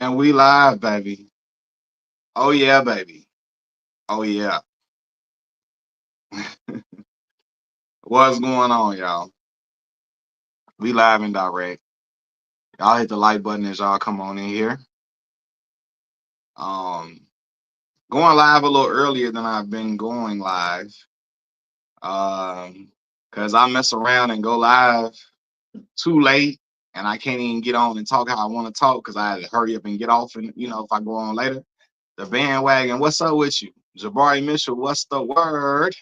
And we live, baby. Oh yeah, baby. Oh yeah. What's going on, y'all? We live and direct. Y'all hit the like button as y'all come on in here. Um, Going live a little earlier than I've been going live. Cause I mess around and go live too late, and I can't even get on and talk how I want to talk because I had to hurry up and get off. And if I go on later, the bandwagon. What's up with you, Jabari Mitchell? What's the word?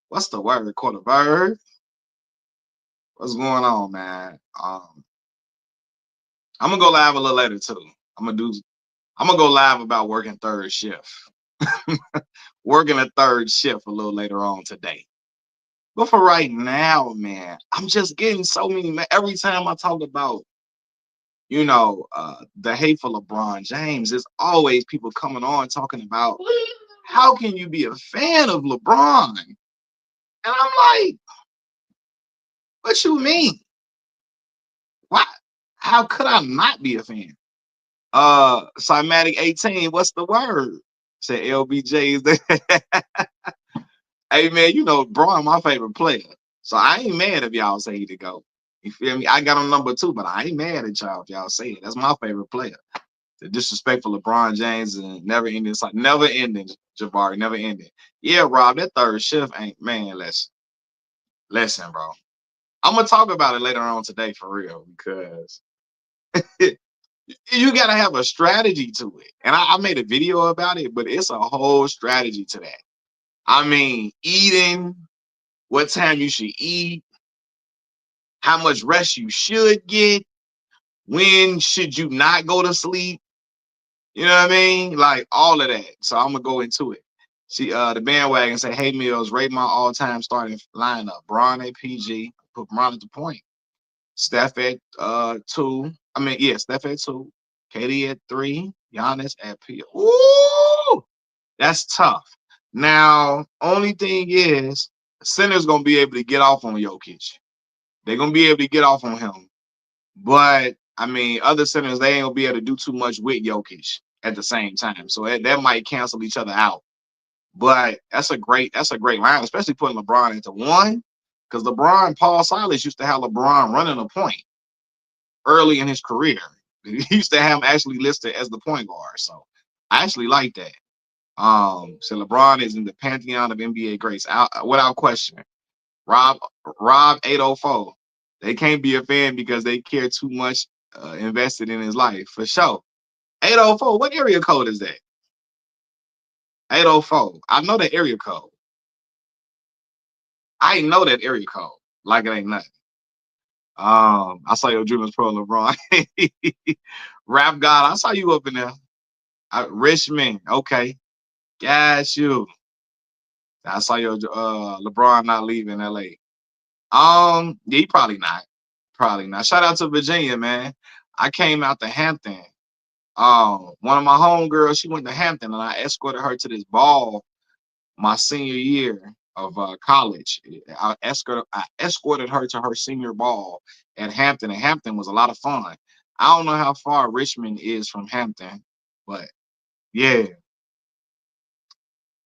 What's the word? Quarter bird. What's going on, man? I'm gonna go live a little later too. I'm gonna do. I'm gonna go live about working third shift. Working a third shift a little later on today. But for right now, man, I'm just getting so many. Every time I talk about, the hateful LeBron James, there's always people coming on talking about how can you be a fan of LeBron? And I'm like, what you mean? Why? How could I not be a fan? Cymatic 18, what's the word? Said LBJ is there. Hey man, Braun my favorite player. So I ain't mad if y'all say he to go. You feel me? I got him number 2, but I ain't mad at y'all if y'all say it. That's my favorite player. The disrespectful LeBron James and never ending. It's like never ending, Jabari, never ending. Yeah, Rob, that third shift ain't, man, listen, bro. I'm gonna talk about it later on today for real because you gotta have a strategy to it. And I made a video about it, but it's a whole strategy to that. I mean, eating, what time you should eat, how much rest you should get, when should you not go to sleep, you know what I mean? Like all of that. So I'm gonna go into it. See, the bandwagon say, hey Mills, rate my all-time starting lineup. Bron at PG, put Bron at the point. Steph at 2. Steph at 2. KD at 3. Giannis at P. Ooh, that's tough. Now, only thing is, center's gonna be able to get off on Jokic. They're gonna be able to get off on him. But I mean, other centers they ain't gonna be able to do too much with Jokic at the same time. So that might cancel each other out. But that's a great line, especially putting LeBron into 1. Because Paul Silas used to have LeBron running a point early in his career. He used to have him actually listed as the point guard. So I actually like that. So LeBron is in the pantheon of NBA greats, without question. Rob 804. They can't be a fan because they care too much invested in his life for sure. 804. What area code is that? 804. I know that area code. I ain't know that area code. Like it ain't nothing. I saw your Dreamers Pro LeBron. Rap God, I saw you up in there. Richmond, okay. Got you. I saw your LeBron not leaving LA. Yeah, he probably not. Probably not. Shout out to Virginia, man. I came out to Hampton. One of my homegirls, she went to Hampton, and I escorted her to this ball my senior year of college. I escorted her to her senior ball at Hampton, and Hampton was a lot of fun. I don't know how far Richmond is from Hampton, but yeah.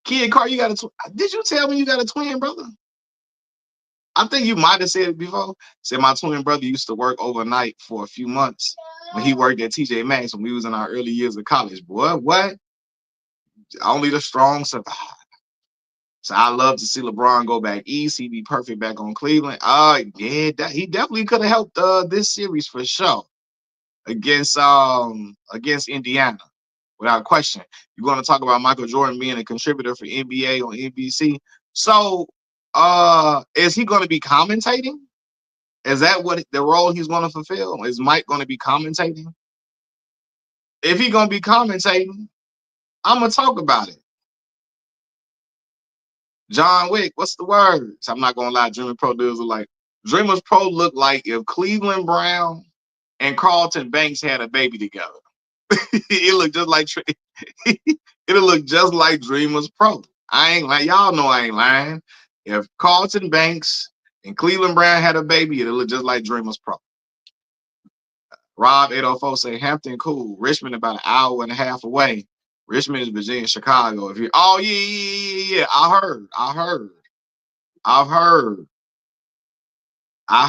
Kid Car, you got did you tell me you got a twin brother? I think you might have said it before. Said my twin brother used to work overnight for a few months when he worked at TJ Maxx when we was in our early years of college. Boy, what? Only the strong survive. So I love to see LeBron go back east. He'd be perfect back on Cleveland. Yeah, he definitely could have helped this series for sure against Indiana, without question. You're going to talk about Michael Jordan being a contributor for NBA on NBC. So, is he going to be commentating? Is that what the role he's going to fulfill? Is Mike going to be commentating? If he's going to be commentating, I'm going to talk about it. John Wick, what's the words? I'm not gonna lie, Dreamers Pro look like if Cleveland Brown and Carlton Banks had a baby together. it looked just like it'll look just like Dreamers Pro. I ain't like y'all know I ain't lying. If Carlton Banks and Cleveland Brown had a baby, it'll look just like Dreamers Pro. Rob 804 say Hampton cool. Richmond about an hour and a half away. Richmond is Virginia, Chicago. If you oh yeah. I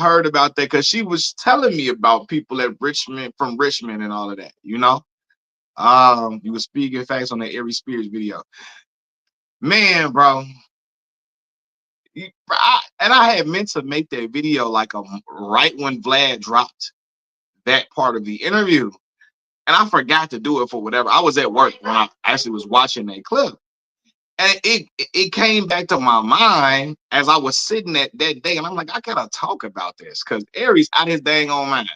heard about that because she was telling me about people at Richmond from Richmond and all of that, you know. You was speaking facts on that Aries Spears video. Man, bro. I had meant to make that video like right when Vlad dropped that part of the interview. And I forgot to do it for whatever. I was at work when I actually was watching that clip. And it came back to my mind as I was sitting that day. And I'm like, I gotta talk about this because Aries out his dang on mind.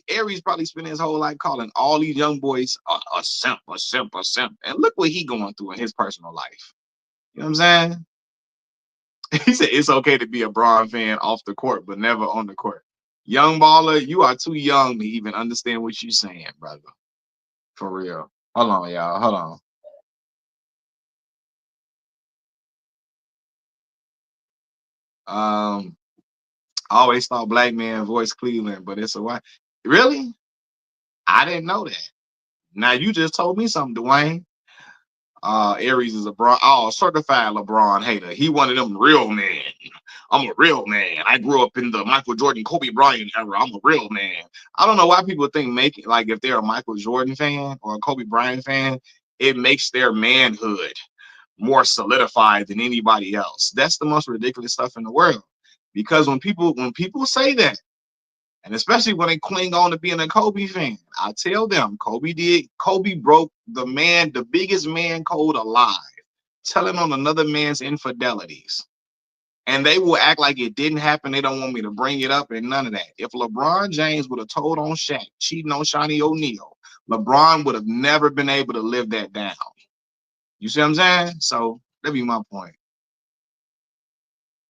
Aries probably spent his whole life calling all these young boys a simp, a simp, a simp. And look what he going through in his personal life. You know what I'm saying? He said it's okay to be a Braun fan off the court, but never on the court. Young baller, you are too young to even understand what you're saying, brother. For real. Hold on, y'all. Hold on. I always thought black man voice Cleveland, but it's a white. Really? I didn't know that. Now you just told me something, Dwayne. Aries is a certified LeBron hater. He one of them real men. I'm a real man. I grew up in the Michael Jordan, Kobe Bryant era. I'm a real man. I don't know why people think like if they're a Michael Jordan fan or a Kobe Bryant fan, it makes their manhood more solidified than anybody else. That's the most ridiculous stuff in the world. Because when people say that, and especially when they cling on to being a Kobe fan, I tell them Kobe broke the biggest man code alive, telling on another man's infidelities. And they will act like it didn't happen. They don't want me to bring it up and none of that. If LeBron James would have told on Shaq, cheating on Shawnee O'Neal, LeBron would have never been able to live that down. You see what I'm saying? So that'd be my point.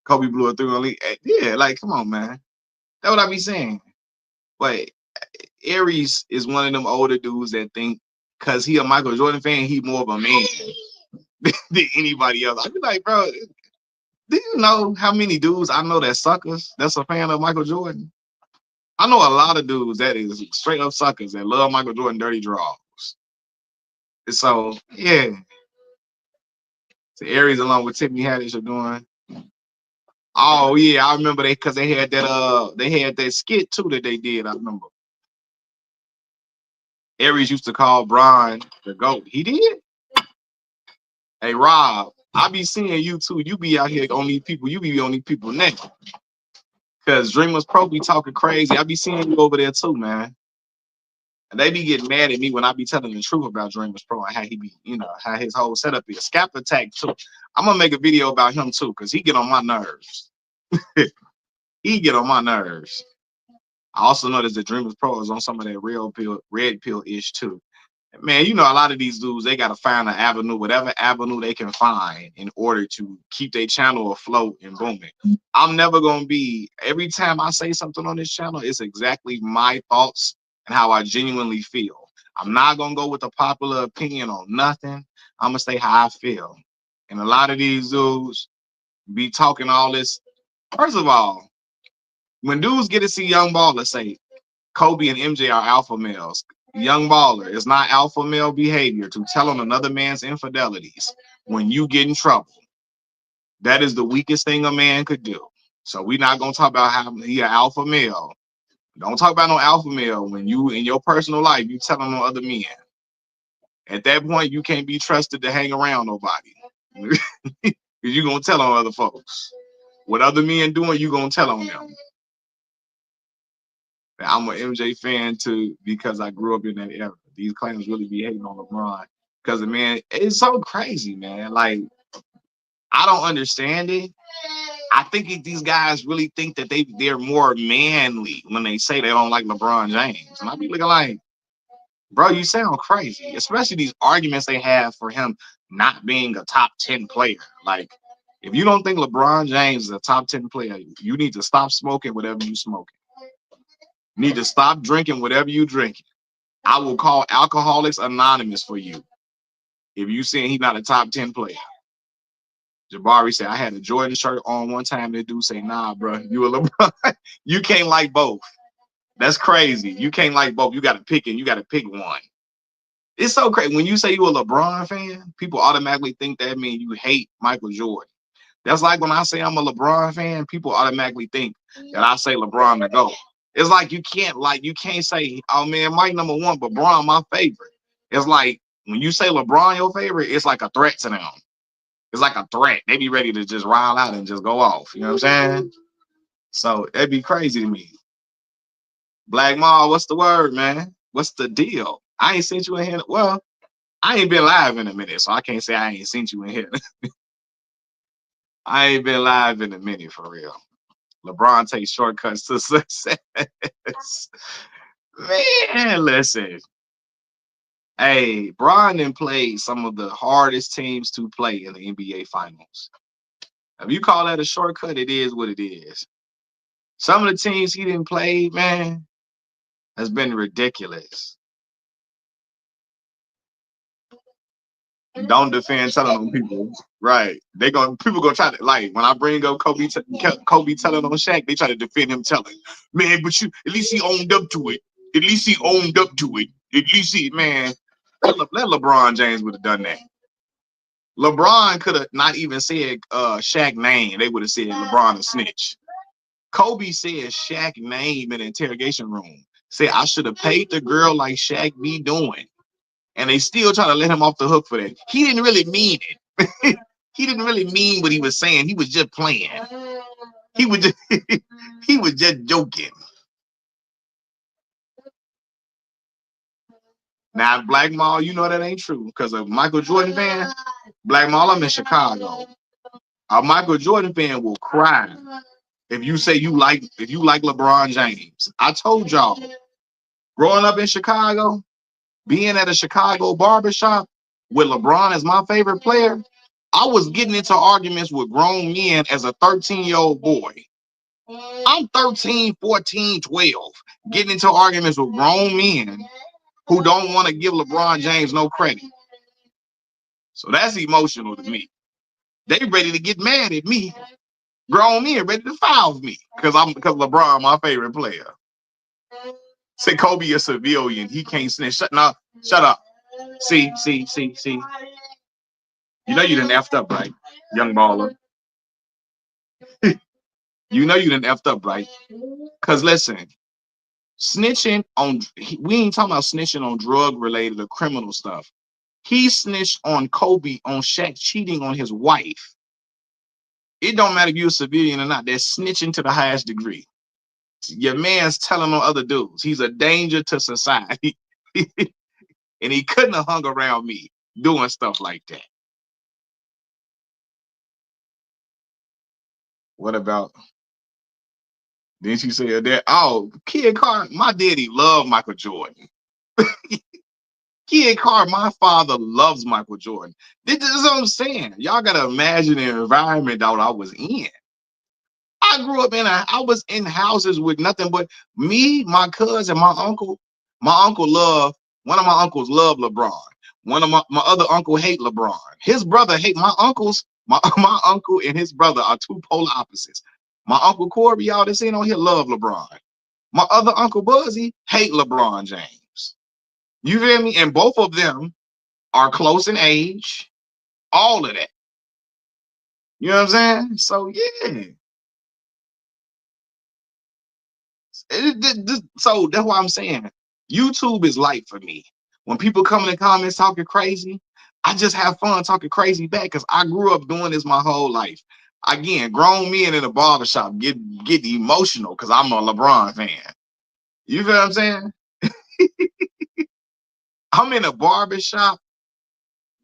Kobe blew it through a league. Yeah, like, come on, man. That's what I be saying. But Aries is one of them older dudes that think because he a Michael Jordan fan, he more of a man than anybody else. I be like, bro, do you know how many dudes I know that suckers that's a fan of Michael Jordan? I know a lot of dudes that is straight up suckers that love Michael Jordan dirty draws. So yeah, so Aries along with Tiffany Haddish are doing. Oh yeah, I remember because they had that skit too that they did. I remember. Aries used to call Brian the GOAT. He did? Hey Rob, I be seeing you too. You be out here on these people. You be on these people neck. Cause Dreamers Pro be talking crazy. I be seeing you over there too, man. And they be getting mad at me when I be telling the truth about Dreamers Pro and how he be, how his whole setup is. Scap Attack too. I'm gonna make a video about him too, cause he get on my nerves. He get on my nerves. I also noticed that Dreamers Pro is on some of that red pill ish too. Man, a lot of these dudes, they gotta find an avenue, whatever avenue they can find in order to keep their channel afloat and booming. I'm never gonna be, every time I say something on this channel, it's exactly my thoughts and how I genuinely feel. I'm not gonna go with a popular opinion on nothing. I'm gonna say how I feel. And a lot of these dudes be talking all this. First of all, when dudes get to see Young Baller say Kobe and MJ are alpha males, Young Baller, it's not alpha male behavior to tell on another man's infidelities when you get in trouble. That is the weakest thing a man could do. So we're not gonna talk about how he an alpha male. Don't talk about no alpha male when you in your personal life you telling on other men. At that point, you can't be trusted to hang around nobody. Because you're gonna tell on other folks. What other men doing, you gonna tell on them. I'm an MJ fan too because I grew up in that era. These claims really be hating on LeBron because man, it's so crazy, man. Like I don't understand it. I think these guys really think that they're more manly when they say they don't like LeBron James, and I be looking like, bro, you sound crazy. Especially these arguments they have for him not being a top 10 player. Like if you don't think LeBron James is a top 10 player, you need to stop smoking whatever you smoking. You need to stop drinking whatever you drinking. I will call Alcoholics Anonymous for you if you saying he's not a top 10 player. Jabari said, I had a Jordan shirt on one time. That dude say, nah, bro, you a LeBron. You can't like both. That's crazy. You can't like both. You got to pick and you got to pick one. It's so crazy. When you say you a LeBron fan, people automatically think that means you hate Michael Jordan. That's like when I say I'm a LeBron fan, people automatically think that I say LeBron to go. It's like you can't say, oh man, Mike number one, but Bron my favorite. It's like when you say LeBron your favorite, it's like a threat to them. It's like a threat. They be ready to just rile out and just go off. You know what I'm saying? So it'd be crazy to me. Black Mall, what's the word, man? What's the deal? I ain't sent you in here. Well, I ain't been live in a minute, so I can't say I ain't sent you in here. I ain't been live in a minute for real. LeBron takes shortcuts to success. Man, listen. Hey, Bron then played some of the hardest teams to play in the NBA Finals. If you call that a shortcut, it is what it is. Some of the teams he didn't play, man, has been ridiculous. Don't defend telling on people, right? People gonna try to like when I bring up Kobe telling on Shaq, they try to defend him telling, man, but you at least he owned up to it. At least he owned up to it. At least he man, let LeBron James would have done that. LeBron could have not even said Shaq name. They would have said LeBron a snitch. Kobe said Shaq name in the interrogation room. Said I should have paid the girl like Shaq be doing. And they still try to let him off the hook for that. He didn't really mean it. He didn't really mean what he was saying. He was just playing. He was just he was just joking. Now, Black Mall, you know that ain't true because a Michael Jordan fan, Black Mall, I'm in Chicago. A Michael Jordan fan will cry if you say if you like LeBron James. I told y'all, growing up in Chicago, being at a Chicago barbershop with LeBron as my favorite player, I was getting into arguments with grown men as a 13-year-old boy. I'm 13, 14, 12, getting into arguments with grown men who don't want to give LeBron James no credit. So that's emotional to me. They ready to get mad at me. Grown men ready to foul me because LeBron my favorite player. Say Kobe a civilian. He can't snitch. Shut up. See. You know you done effed up, right, young baller? You know you done effed up, right? Because listen, snitching on, we ain't talking about snitching on drug related or criminal stuff. He snitched on Kobe on Shaq cheating on his wife. It don't matter if you're a civilian or not. They're snitching to the highest degree. Your man's telling on other dudes. He's a danger to society. And he couldn't have hung around me doing stuff like that. What about, didn't you say that? Oh, Kid Carr, my daddy loved Michael Jordan. Kid Carr, my father loves Michael Jordan. This is what I'm saying. Y'all gotta imagine the environment that I was in. I grew up I was in houses with nothing but me, my cousin, my uncle. My uncle loved, one of my uncles loved LeBron. One of my other uncle hate LeBron. His brother hate my uncle and his brother are two polar opposites. My uncle Corey, y'all that seen on here, love LeBron. My other uncle Buzzy hate LeBron James. You feel me? And both of them are close in age. All of that. You know what I'm saying? So yeah. So that's why I'm saying YouTube is light for me. When people come in the comments talking crazy, I just have fun talking crazy back because I grew up doing this my whole life. Again, grown men in a barbershop get emotional because I'm a LeBron fan. You feel what I'm saying? I'm in a barbershop.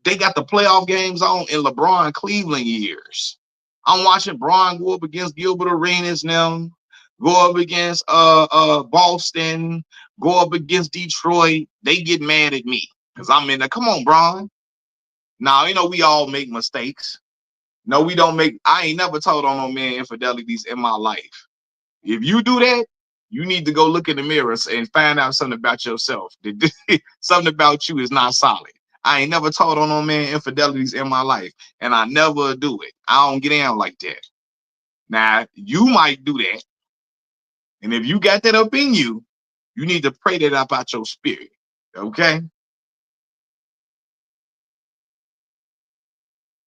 They got the playoff games on in LeBron Cleveland years. I'm watching Bron go up against Gilbert Arenas now, go up against Boston, go up against Detroit. They get mad at me because I'm in there. Come on, Bron. Now, you know, we all make mistakes. No, we don't make, I ain't never told on no man infidelities in my life. If you do that, you need to go look in the mirror and find out something about yourself. Something about you is not solid. I ain't never told on no man infidelities in my life, and I never do it. I don't get down like that. Now, you might do that. And if you got that up in you, You need to pray that up out your spirit. Okay?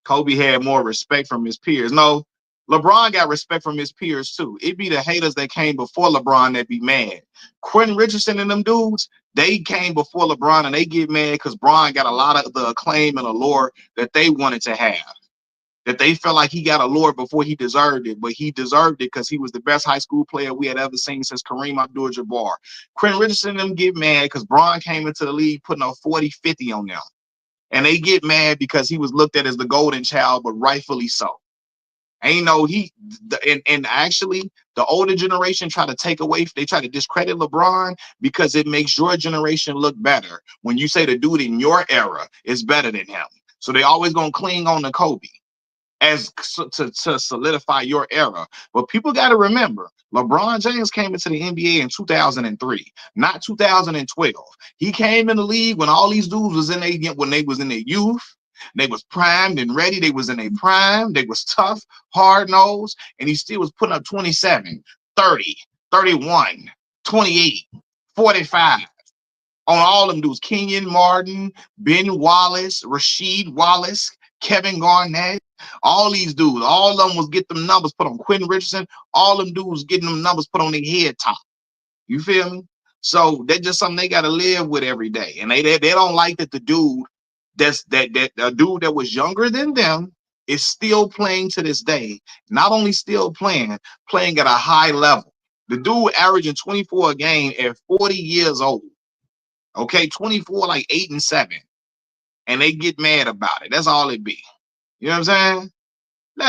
Kobe had more respect from his peers. No, LeBron got respect from his peers too. It be the haters that came before LeBron that be mad. Quentin Richardson and them dudes, they came before LeBron and they get mad because Bron got a lot of the acclaim and allure that they wanted to have. That they felt like he got allure before he deserved it, but he deserved it because he was the best high school player we had ever seen since Kareem Abdul-Jabbar. Quentin Richardson and them get mad because Bron came into the league putting a 40-50 on them. And they get mad because he was looked at as the golden child, but rightfully so. Ain't no and actually the older generation try to take away, they try to discredit LeBron because it makes your generation look better when you say the dude in your era is better than him. So they always gonna cling on to Kobe as to solidify your era. But people got to remember, LeBron James came into the NBA in 2003, not 2012. He came in the league when all these dudes was in when they was in their youth. They was primed and ready. They was in a prime. They was tough, hard-nosed, and he still was putting up 27, 30, 31, 28, 45 on all them dudes. Kenyon Martin, Ben Wallace, Rasheed Wallace, Kevin Garnett, all these dudes, all of them was get them numbers put on. Quentin Richardson, all them dudes getting them numbers put on their head top. You feel me? So that's just something they got to live with every day. And they don't like that the dude that a dude that was younger than them is still playing to this day. Not only still playing at a high level. The dude averaging 24 a game at 40 years old. Okay, 24, like 8 and 7. And they get mad about it. That's all it be. You know what I'm saying?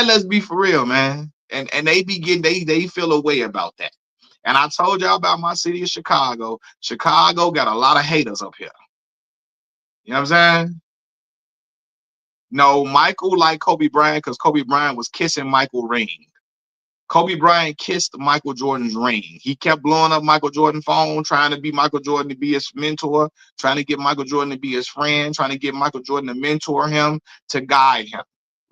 Let's be for real, man. And they be getting they feel a way about that. And I told y'all about my city of Chicago. Chicago got a lot of haters up here. You know what I'm saying? No, Michael liked Kobe Bryant because Kobe Bryant was kissing Michael ring. Kobe Bryant kissed Michael Jordan's ring. He kept blowing up Michael Jordan's phone, trying to be Michael Jordan to be his mentor, trying to get Michael Jordan to be his friend, trying to get Michael Jordan to mentor him, to guide him.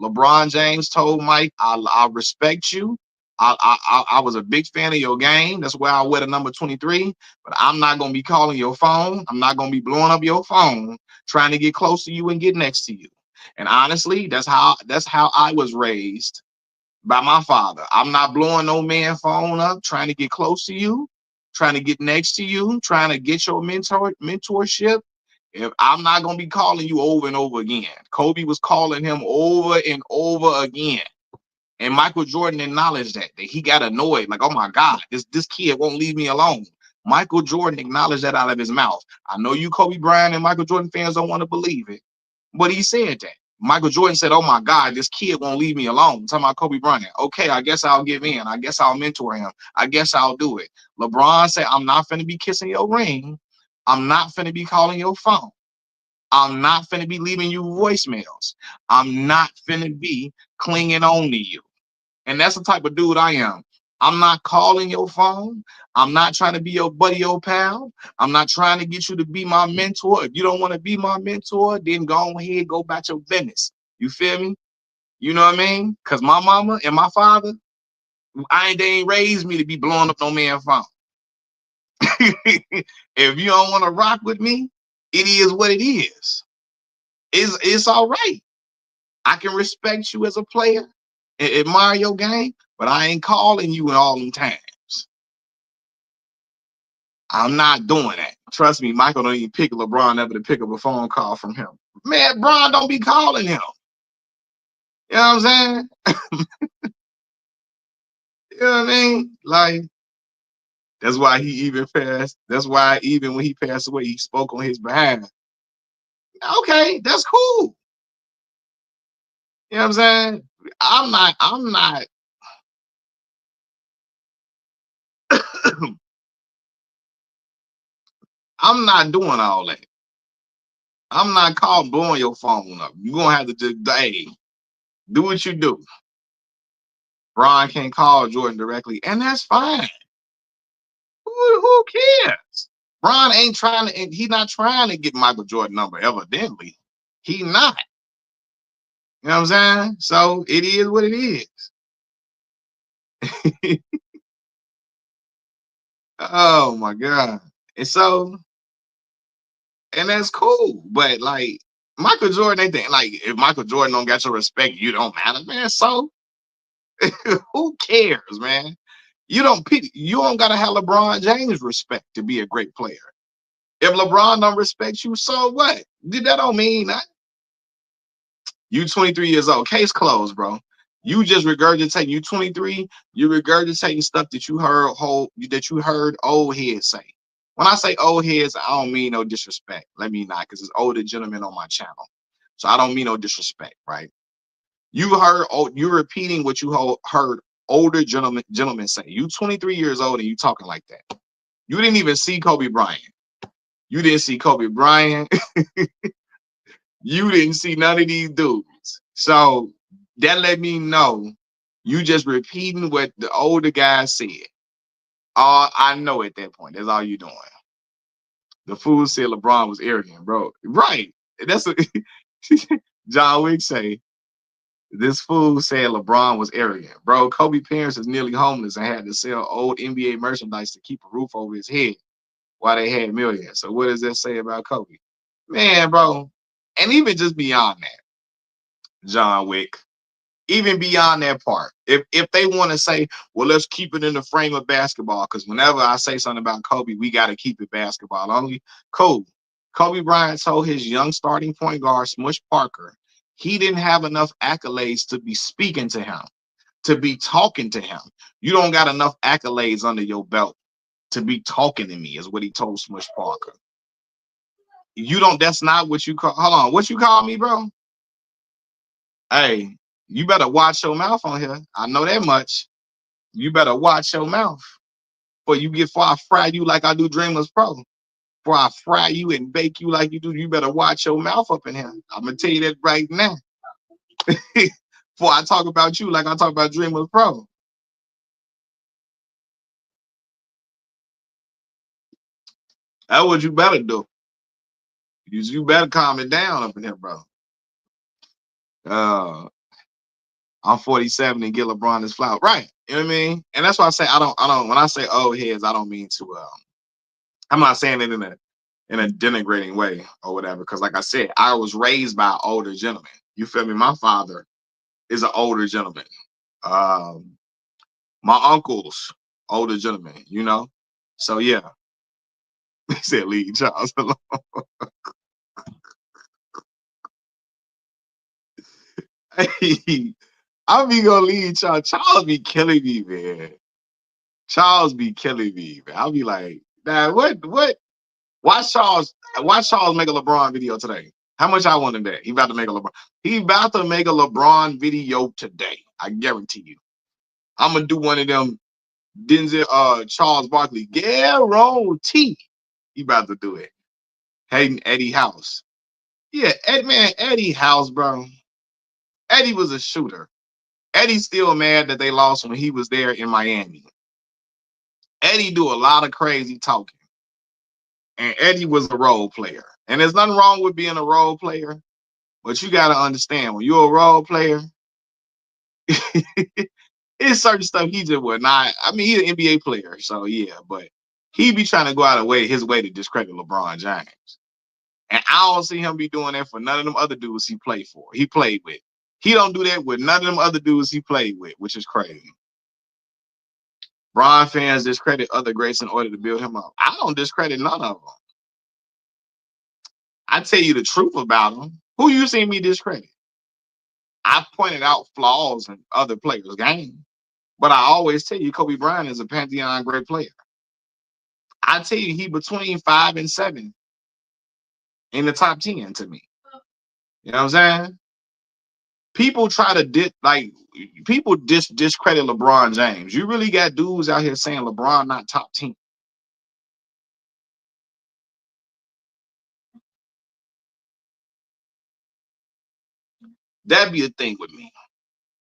LeBron James told Mike, I respect you. I was a big fan of your game. That's why I wear the number 23. But I'm not going to be calling your phone. I'm not going to be blowing up your phone, trying to get close to you and get next to you. And honestly, that's how I was raised by my father. I'm not blowing no man phone up, trying to get close to you, trying to get next to you, trying to get your mentorship. If I'm not gonna be calling you over and over again. Kobe was calling him over and over again. And Michael Jordan acknowledged that he got annoyed, like, oh my God, this kid won't leave me alone. Michael Jordan acknowledged that out of his mouth. I know you Kobe Bryant and Michael Jordan fans don't want to believe it, but he said that. Michael Jordan said, oh my God, this kid won't leave me alone. I'm talking about Kobe Bryant. Okay, I guess I'll give in. I guess I'll mentor him. I guess I'll do it. LeBron said, I'm not finna be kissing your ring. I'm not finna be calling your phone. I'm not finna be leaving you voicemails. I'm not finna be clinging on to you. And that's the type of dude I am. I'm not calling your phone. I'm not trying to be your buddy or pal. I'm not trying to get you to be my mentor. If you don't want to be my mentor, then go ahead, go about your business. You feel me? You know what I mean? Because my mama and my father, they ain't raised me to be blowing up no man's phone. If you don't want to rock with me, it is what it is. It's all right. I can respect you as a player and admire your game, but I ain't calling you in all them times. I'm not doing that. Trust me, Michael don't even pick LeBron ever to pick up a phone call from him. Man, Bron don't be calling him. You know what I'm saying? You know what I mean? Like, that's why he even passed. That's why even when he passed away, he spoke on his behalf. Okay, that's cool. You know what I'm saying? I'm not I'm not doing all that. I'm not calling blowing your phone up. You're gonna have to just, hey, do what you do. Bron can't call Jordan directly, and that's fine. Who cares? Bron ain't trying to, he's not trying to get Michael Jordan number, evidently. He not. You know what I'm saying? So it is what it is. Oh my God. And so, and that's cool. But like Michael Jordan, ain't like if Michael Jordan don't got your respect, you don't matter, man. So who cares, man? You don't gotta have LeBron James respect to be a great player. If LeBron don't respect you, so what? That don't mean that. You 23 years old. Case closed, bro. You just regurgitating. You 23. You regurgitating stuff that you heard old heads say. When I say old heads, I don't mean no disrespect. Let me not, because it's older gentlemen on my channel. So I don't mean no disrespect, right? You're repeating what you heard older gentlemen say. You 23 years old and you talking like that. You didn't even see Kobe Bryant. You didn't see Kobe Bryant. You didn't see none of these dudes. So that let me know you just repeating what the older guy said. I know at that point. That's all you doing. The fool said LeBron was arrogant, bro. Right. That's a John Wick say. This fool said LeBron was arrogant. Bro, Kobe parents is nearly homeless and had to sell old NBA merchandise to keep a roof over his head while they had millions. So what does that say about Kobe? Man, bro. And even just beyond that, John Wick, even beyond that part, if they want to say, well, let's keep it in the frame of basketball, because whenever I say something about Kobe, we got to keep it basketball only. Cool. Kobe Bryant told his young starting point guard, Smush Parker, he didn't have enough accolades to be speaking to him, to be talking to him. You don't got enough accolades under your belt to be talking to me, is what he told Smush Parker. You don't, that's not what you call, hold on, what you call me, bro? Hey, you better watch your mouth on here. I know that much. You better watch your mouth. Before I fry you like I do Dreamers Pro. Before I fry you and bake you like you do, you better watch your mouth up in here. I'm gonna tell you that right now. Before I talk about you like I talk about Dreamers Pro. That's what you better do. You better calm it down up in here, bro. Uh, I'm 47 and get LeBron his flout. Right. You know what I mean? And that's why I say I don't when I say old heads, I don't mean to I'm not saying it in a denigrating way or whatever. Because like I said, I was raised by an older gentleman. You feel me? My father is an older gentleman. Um, my uncle's older gentleman, you know? So yeah. He said leave Charles alone. Hey, I be gonna leave Charles. Charles be killing me, man. Charles be killing me, man. I'll be like, nah, what? Watch Charles make a LeBron video today. How much I want to bet? He about to make a LeBron. He about to make a LeBron video today. I guarantee you. I'm gonna do one of them Denzel Charles Barkley. Guarantee he about to do it. Hayden Eddie House. Yeah, Eddie House, bro. Eddie was a shooter. Eddie's still mad that they lost when he was there in Miami. Eddie do a lot of crazy talking. And Eddie was a role player. And there's nothing wrong with being a role player, but you gotta understand when you're a role player, it's certain stuff he just would not. I mean, he's an NBA player, so yeah, but he be trying to go out of his way to discredit LeBron James. And I don't see him be doing that for none of them other dudes he played with. He don't do that with none of them other dudes he played with, which is crazy. Bron fans discredit other greats in order to build him up. I don't discredit none of them. I tell you the truth about them. Who you seen me discredit? I pointed out flaws in other players' game, but I always tell you Kobe Bryant is a pantheon great player. I tell you he between 5 and 7 in the top 10 to me. You know what I'm saying? People try to discredit LeBron James. You really got dudes out here saying LeBron not top 10. That'd be a thing with me.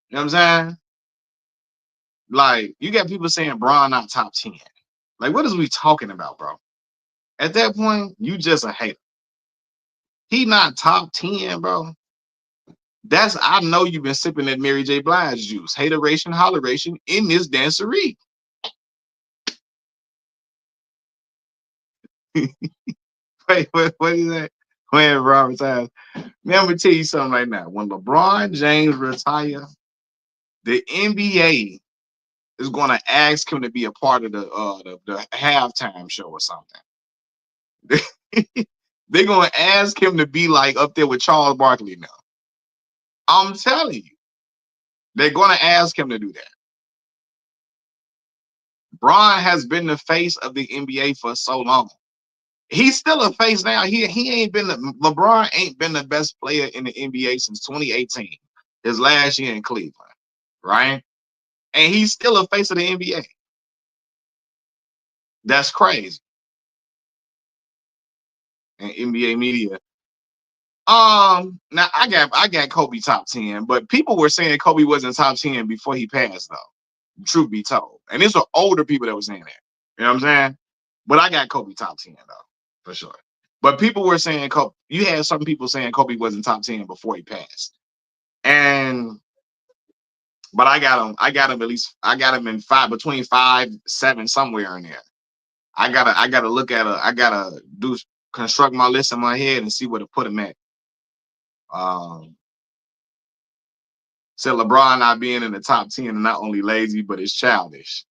You know what I'm saying? Like, you got people saying Bron not top 10. Like, what is we talking about, bro? At that point, you just a hater. He not top 10, bro. I know you've been sipping that Mary J. Blige juice, hateration, holleration in this dancery. Wait, what is that? When Robert Time. Man, I'm gonna tell you something right now. When LeBron James retire, the NBA is gonna ask him to be a part of the halftime show or something. They're gonna ask him to be like up there with Charles Barkley now. I'm telling you, they're gonna ask him to do that. Bron has been the face of the NBA for so long. He's still a face now. He ain't been LeBron ain't been the best player in the NBA since 2018, his last year in Cleveland, right? And he's still a face of the NBA. That's crazy. And NBA media. Now I got Kobe top 10, but people were saying Kobe wasn't top 10 before he passed, though. Truth be told. And these are older people that were saying that. You know what I'm saying? But I got Kobe top 10 though, for sure. But people were saying Kobe, you had some people saying Kobe wasn't top 10 before he passed. And but I got him at least I got him in five between 5, 7, somewhere in there. I gotta look at I gotta do construct my list in my head and see where to put him at. Um Said LeBron not being in the top 10 and not only lazy, but it's childish.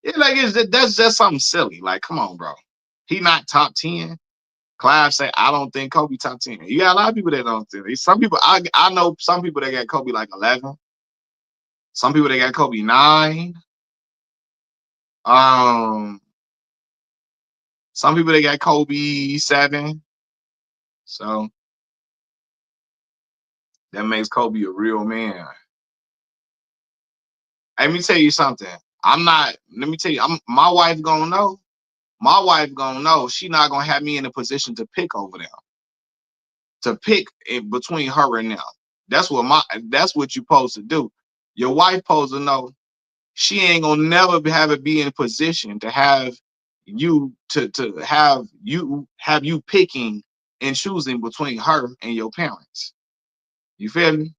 Yeah, like that's just something silly. Like, come on, bro. He not top 10. Clive say, I don't think Kobe top 10. You got a lot of people that don't think. Some people, I know some people that got Kobe like 11. Some people that got Kobe 9. Um, some people that got Kobe 7. So that makes Kobe a real man. Hey, let me tell you something. I'm not, let me tell you, my wife gonna know. My wife gonna know she not gonna have me in a position to pick over them. To pick in between her and them. That's what you supposed to do. Your wife supposed to know she ain't gonna never have it be in a position to have you to have you picking and choosing between her and your parents. You feel me?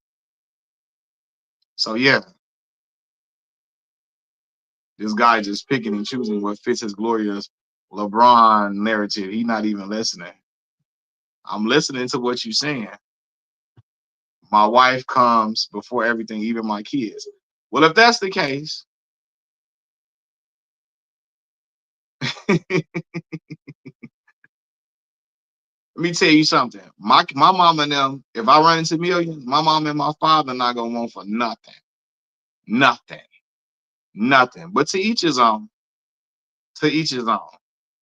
So yeah, this guy just picking and choosing what fits his glorious LeBron narrative. He not even listening. I'm listening to what you're saying. My wife comes before everything, even my kids. Well, if that's the case, let me tell you something. My mom and them, if I run into millions, my mom and my father not gonna want for nothing. Nothing. Nothing. But to each his own. To each his own.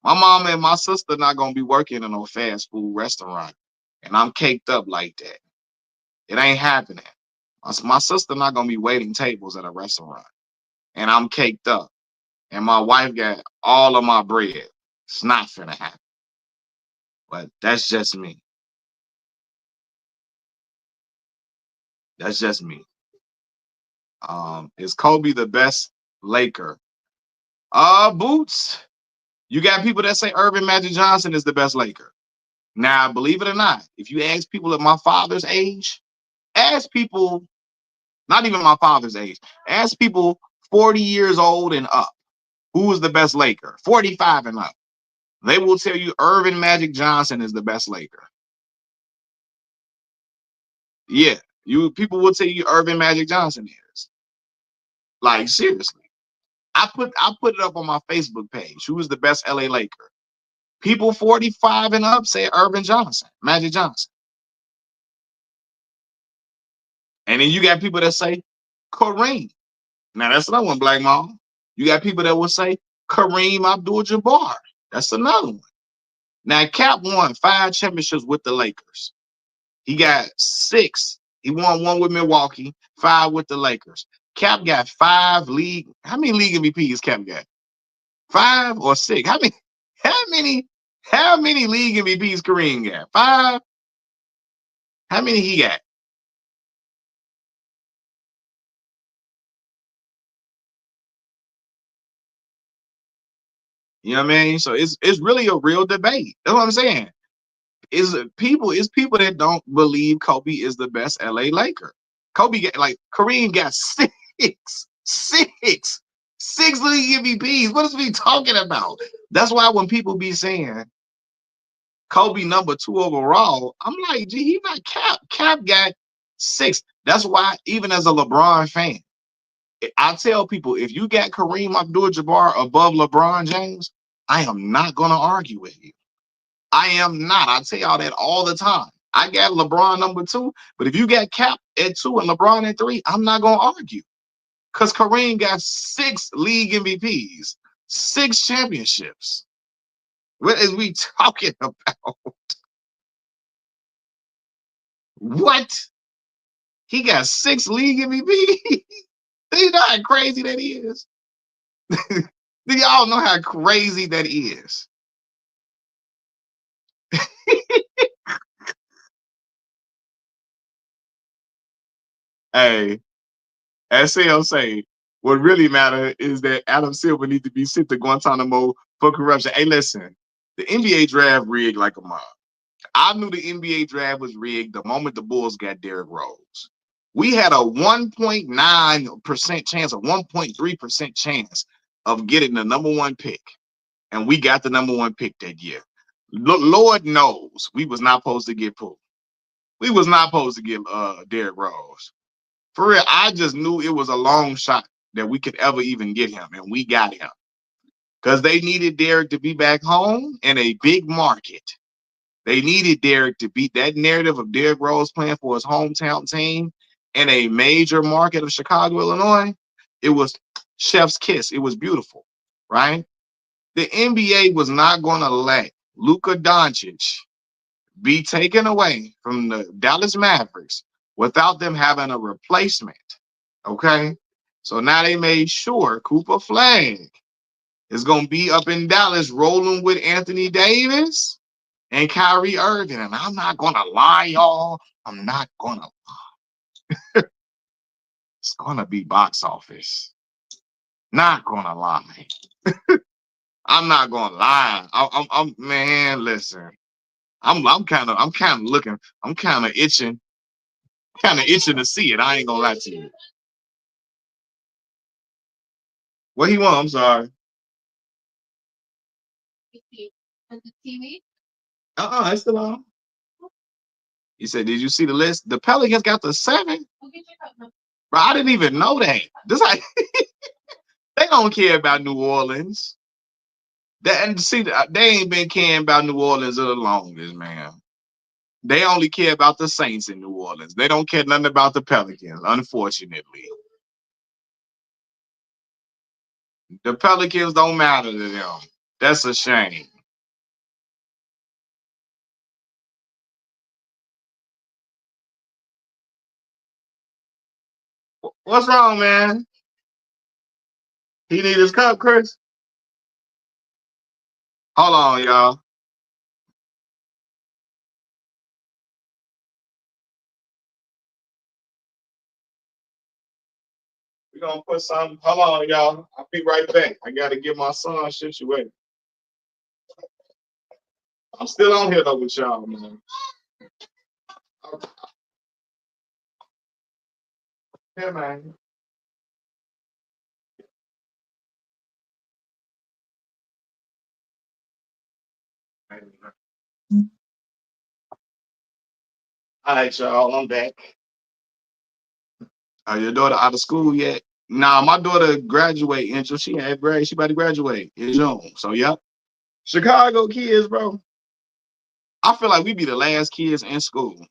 My mom and my sister not gonna be working in no fast food restaurant. And I'm caked up like that. It ain't happening. My sister not gonna be waiting tables at a restaurant. And I'm caked up. And my wife got all of my bread. It's not finna happen. But that's just me. That's just me. Is Kobe the best Laker? Boots. You got people that say Irvin Magic Johnson is the best Laker. Now, believe it or not, if you ask people at my father's age, ask people, not even my father's age, ask people 40 years old and up, who is the best Laker? 45 and up. They will tell you Irvin Magic Johnson is the best Laker. Yeah, people will tell you Irvin Magic Johnson is. Like, seriously. I put it up on my Facebook page. Who is the best LA Laker? People 45 and up say Irvin Johnson, Magic Johnson. And then you got people that say Kareem. Now that's another one, Black Mom. You got people that will say Kareem Abdul-Jabbar. That's another one. Now Cap won 5 championships with the Lakers. He got 6. He won 1 with Milwaukee, 5 with the Lakers. Cap got 5 league. How many league MVPs Cap got? 5 or 6? How many? How many? How many league MVPs Kareem got? 5. How many he got? You know what I mean? So it's really a real debate. That's what I'm saying. Is people that don't believe Kobe is the best LA Laker. Kobe got like Kareem got 6 league MVPs. What is we talking about? That's why when people be saying Kobe number 2 overall. I'm like, gee, he not Cap. Cap got 6. That's why, even as a LeBron fan, I tell people, if you got Kareem Abdul-Jabbar above LeBron James, I am not gonna argue with you. I am not. I tell y'all that all the time. I got LeBron number 2, but if you got Cap at 2 and LeBron at 3, I'm not gonna argue. Because Kareem got 6 league MVPs, 6 championships. What is we talking about? What? He got 6 league MVPs? Do you know how crazy that is? Do y'all know how crazy that is? Hey, as CL say, what really matter is that Adam Silver need to be sent to Guantanamo for corruption. Hey, listen, the NBA draft rigged like a mob. I knew the NBA draft was rigged the moment the Bulls got Derrick Rose. We had a 1.9% chance, a 1.3% chance of getting the number 1 pick, and we got the number 1 pick that year. Lord knows we was not supposed to get pulled. We was not supposed to get Derrick Rose. For real, I just knew it was a long shot that we could ever even get him, and we got him because they needed Derrick to be back home in a big market. They needed Derrick to beat that narrative of Derrick Rose playing for his hometown team in a major market of Chicago, Illinois. It was chef's kiss. It was beautiful, right? The NBA was not going to let Luka Doncic be taken away from the Dallas Mavericks without them having a replacement. Okay. So now they made sure Cooper Flag is going to be up in Dallas rolling with Anthony Davis and Kyrie Irving. And I'm not going to lie, y'all. I'm not going to lie. It's going to be box office. Not going to lie. I'm not going to lie. Man, listen. I'm kind of looking. I'm kind of itching to see it. I ain't gonna lie to you. What he want? I'm sorry. It's still on. He said, "Did you see the list? The Pelicans got the 7." Bro, I didn't even know that. This like they don't care about New Orleans. They ain't been caring about New Orleans the longest, man. They only care about the Saints in New Orleans. They don't care nothing about the Pelicans, unfortunately. The Pelicans don't matter to them. That's a shame. What's wrong, man? He need his cup, Chris. Hold on, y'all. We're gonna put some. Hold on, y'all. I'll be right back. I gotta get my son situated. I'm still on here though with y'all, man. Yeah, man. All right, y'all. I'm back. Your daughter out of school yet? Nah, my daughter graduate in June. She had grade. She about to graduate in June. So yep. Chicago kids, bro. I feel like we be the last kids in school.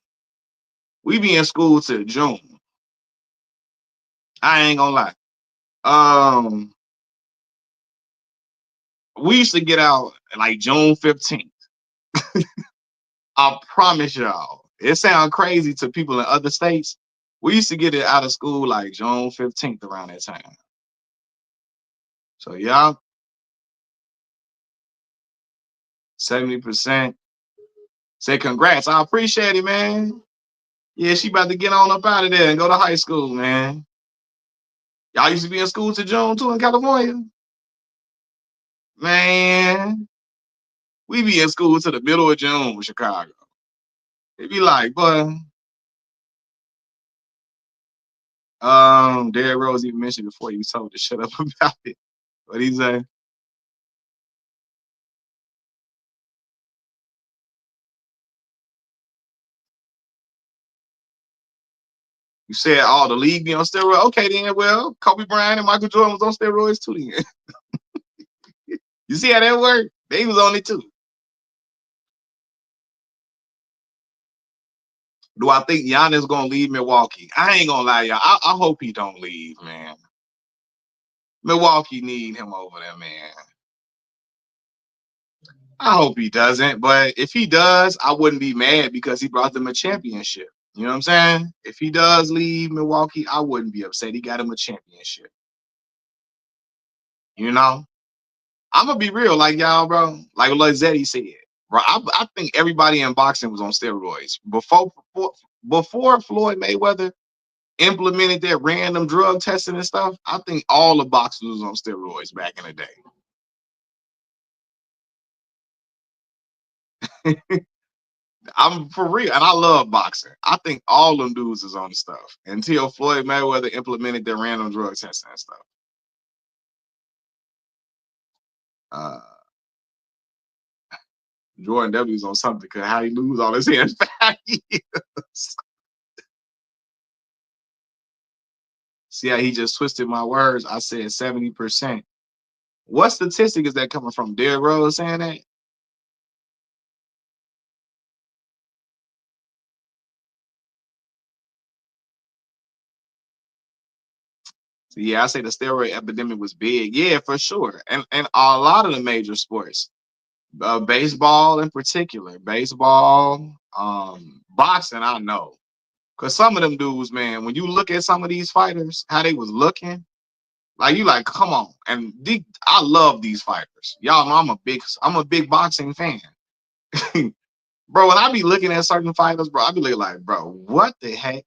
We be in school till June. I ain't gonna lie. Um, we used to get out like June 15th. I promise y'all. It sounds crazy to people in other states. We used to get it out of school like June 15th around that time. So y'all, 70%. Say congrats. I appreciate it, man. Yeah, she about to get on up out of there and go to high school, man. Y'all used to be in school to June too in California. Man, we be in school to the middle of June in Chicago. They be like, but Derrick Rose even mentioned before you told to shut up about it. What he say? You said all the league be on steroids. Okay, then. Well, Kobe Bryant and Michael Jordan was on steroids too. Then. You see how that worked? They was on it too. Do I think Giannis gonna leave Milwaukee? I ain't gonna lie, y'all. I hope he don't leave, man. Milwaukee need him over there, man. I hope he doesn't, but if he does, I wouldn't be mad because he brought them a championship. You know what I'm saying? If he does leave Milwaukee, I wouldn't be upset. He got him a championship. You know? I'm gonna be real, like y'all, bro. Like Zeddy said, bro. I think everybody in boxing was on steroids before Floyd Mayweather implemented that random drug testing and stuff. I think all the boxers was on steroids back in the day. I'm for real, and I love boxing. I think all them dudes is on the stuff until Floyd Mayweather implemented their random drug testing and stuff. Uh, Jordan W's on something because how he lose all his hands 5 years. See how he just twisted my words? I said 70%. What statistic is that coming from? Derrick Rose saying that? So yeah, I say the steroid epidemic was big. Yeah, for sure. And a lot of the major sports, baseball in particular, baseball, boxing, I know. Because some of them dudes, man, when you look at some of these fighters, how they was looking, like you like, come on. And I love these fighters. Y'all know I'm a big boxing fan. Bro, when I be looking at certain fighters, bro, I be looking like, bro, what the heck?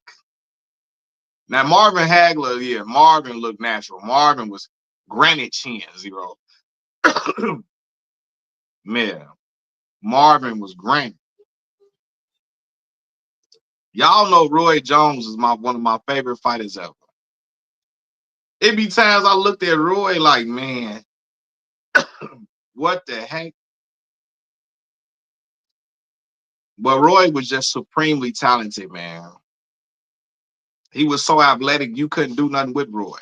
Now Marvin Hagler, yeah, Marvin looked natural. Marvin was granite chin, zero. Man, Marvin was granite. Y'all know Roy Jones is one of my favorite fighters ever. It be times I looked at Roy like, man, what the heck? But Roy was just supremely talented, man. He was so athletic, you couldn't do nothing with Roy.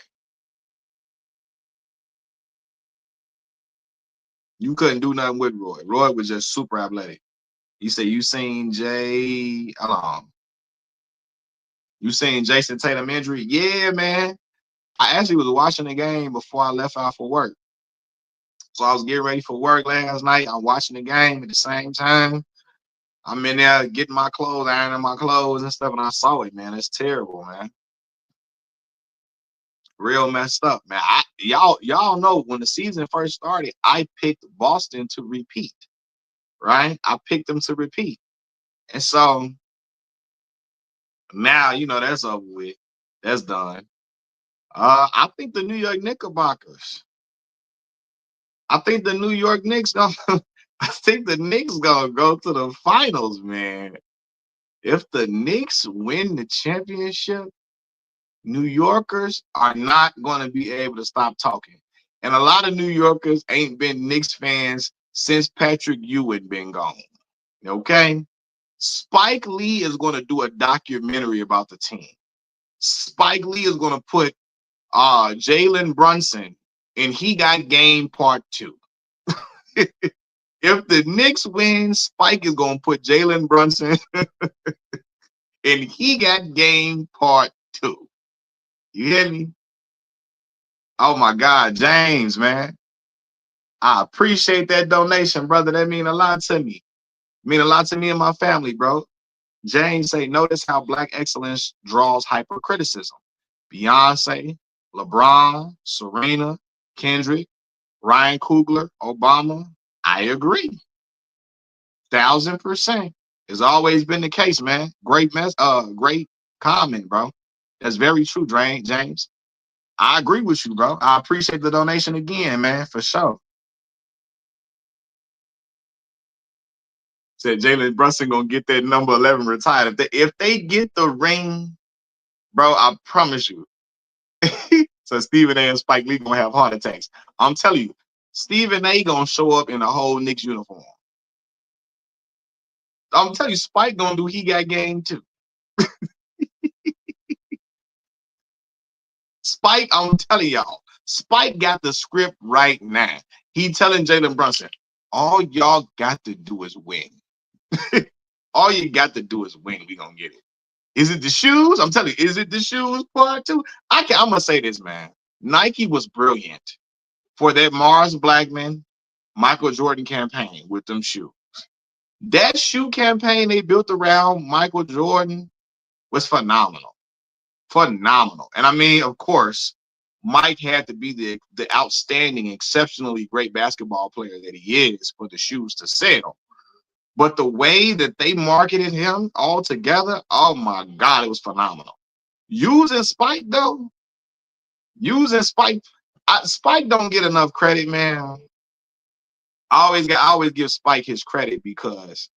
You couldn't do nothing with Roy. Roy was just super athletic. You say you seen you seen Jason Tatum injury? Yeah, man. I actually was watching the game before I left out for work. So I was getting ready for work last night. I'm watching the game at the same time. I'm in there getting my clothes, ironing my clothes and stuff, and I saw it, man. It's terrible, man. Real messed up, man. Y'all know when the season first started, I picked Boston to repeat, right? I picked them to repeat. And so now, that's over with. That's done. I think the New York Knickerbockers. I think the New York Knicks gonna I think the Knicks gonna go to the finals, man. If the Knicks win the championship, New Yorkers are not going to be able to stop talking. And a lot of New Yorkers ain't been Knicks fans since Patrick Ewing been gone. Okay? Spike Lee is going to do a documentary about the team. Spike Lee is going to put Jalen Brunson in He Got Game Part 2. If the Knicks win, Spike is going to put Jalen Brunson in He Got Game Part 2. You hear me? Oh my God, James, man. I appreciate that donation, brother. That mean a lot to me. Mean a lot to me and my family, bro. James say, notice how black excellence draws hypercriticism. Beyonce, LeBron, Serena, Kendrick, Ryan Coogler, Obama. I agree. 1,000%. It's always been the case, man. Great comment, bro. That's very true, James. I agree with you, bro. I appreciate the donation again, man, for sure. Said Jalen Brunson gonna get that number 11 retired. If they get the ring, bro, I promise you. So Stephen A. and Spike Lee gonna have heart attacks. I'm telling you, Stephen A. gonna show up in a whole Knicks uniform. I'm telling you, Spike gonna do He Got Game too. Spike, I'm telling y'all, Spike got the script right now. He telling Jalen Brunson, all y'all got to do is win. All you got to do is win. We gonna get it. Is it the shoes? I'm telling you, is it the shoes part two? I'm gonna say this, man. Nike was brilliant for that Mars Blackman, Michael Jordan campaign with them shoes. That shoe campaign they built around Michael Jordan was phenomenal. Phenomenal. And I mean, of course, Mike had to be the outstanding, exceptionally great basketball player that he is for the shoes to sell. But the way that they marketed him all together, oh my God, it was phenomenal. Using Spike though, using Spike, Spike don't get enough credit, man. I always give Spike his credit because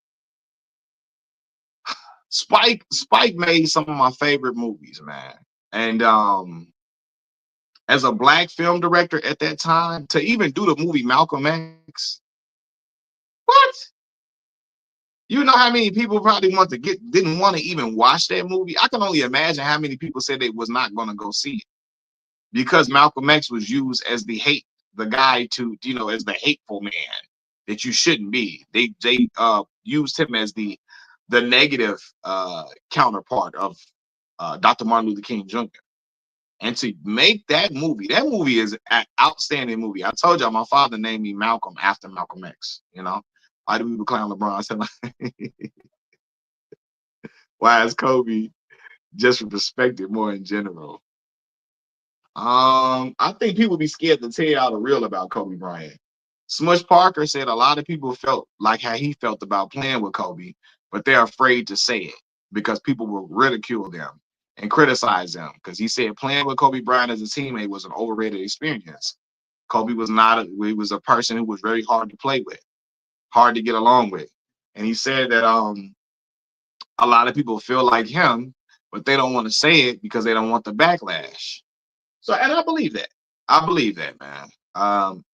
Spike made some of my favorite movies, man. And as a black film director at that time, to even do the movie Malcolm X, what? You know how many people probably didn't want to even watch that movie? I can only imagine how many people said they was not going to go see it because Malcolm X was used as the guy to, as the hateful man that you shouldn't be. They used him as the negative counterpart of Dr. Martin Luther King Jr. And to make that movie is an outstanding movie. I told y'all my father named me Malcolm after Malcolm X. Why do people clown LeBron? I said, why is Kobe just respected more in general? I think people be scared to tell y'all the real about Kobe Bryant. Smush Parker said a lot of people felt like how he felt about playing with Kobe, but they're afraid to say it because people will ridicule them and criticize them. Because he said playing with Kobe Bryant as a teammate was an overrated experience. Kobe was not he was a person who was very hard to play with, hard to get along with. And he said that a lot of people feel like him, but they don't want to say it because they don't want the backlash. So, and I believe that. I believe that, man.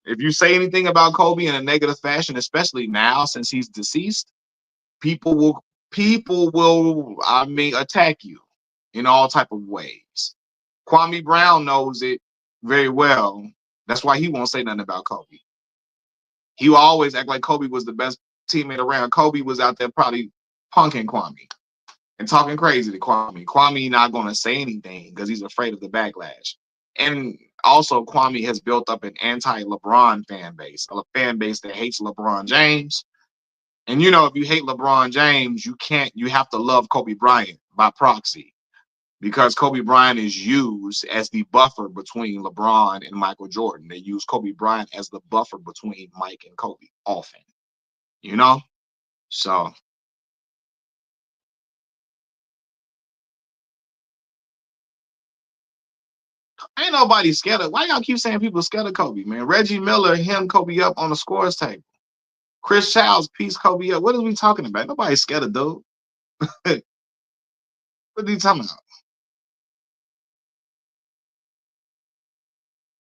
If you say anything about Kobe in a negative fashion, especially now since he's deceased, people will I mean attack you in all type of ways. Kwame Brown knows it very well. That's why he won't say nothing about Kobe. He will always act like Kobe was the best teammate around. Kobe was out there probably punking Kwame and talking crazy to Kwame. Kwame not going to say anything because he's afraid of the backlash. And also, Kwame has built up an anti-LeBron fan base, a fan base that hates LeBron James. And if you hate LeBron James, you have to love Kobe Bryant by proxy because Kobe Bryant is used as the buffer between LeBron and Michael Jordan. They use Kobe Bryant as the buffer between Mike and Kobe often, you know? So ain't nobody scared of. Why y'all keep saying people scared of Kobe, man? Reggie Miller, him, Kobe up on the scores table. Chris Childs, piece Kobe up. What are we talking about? Nobody's scared of dude. What are you talking about?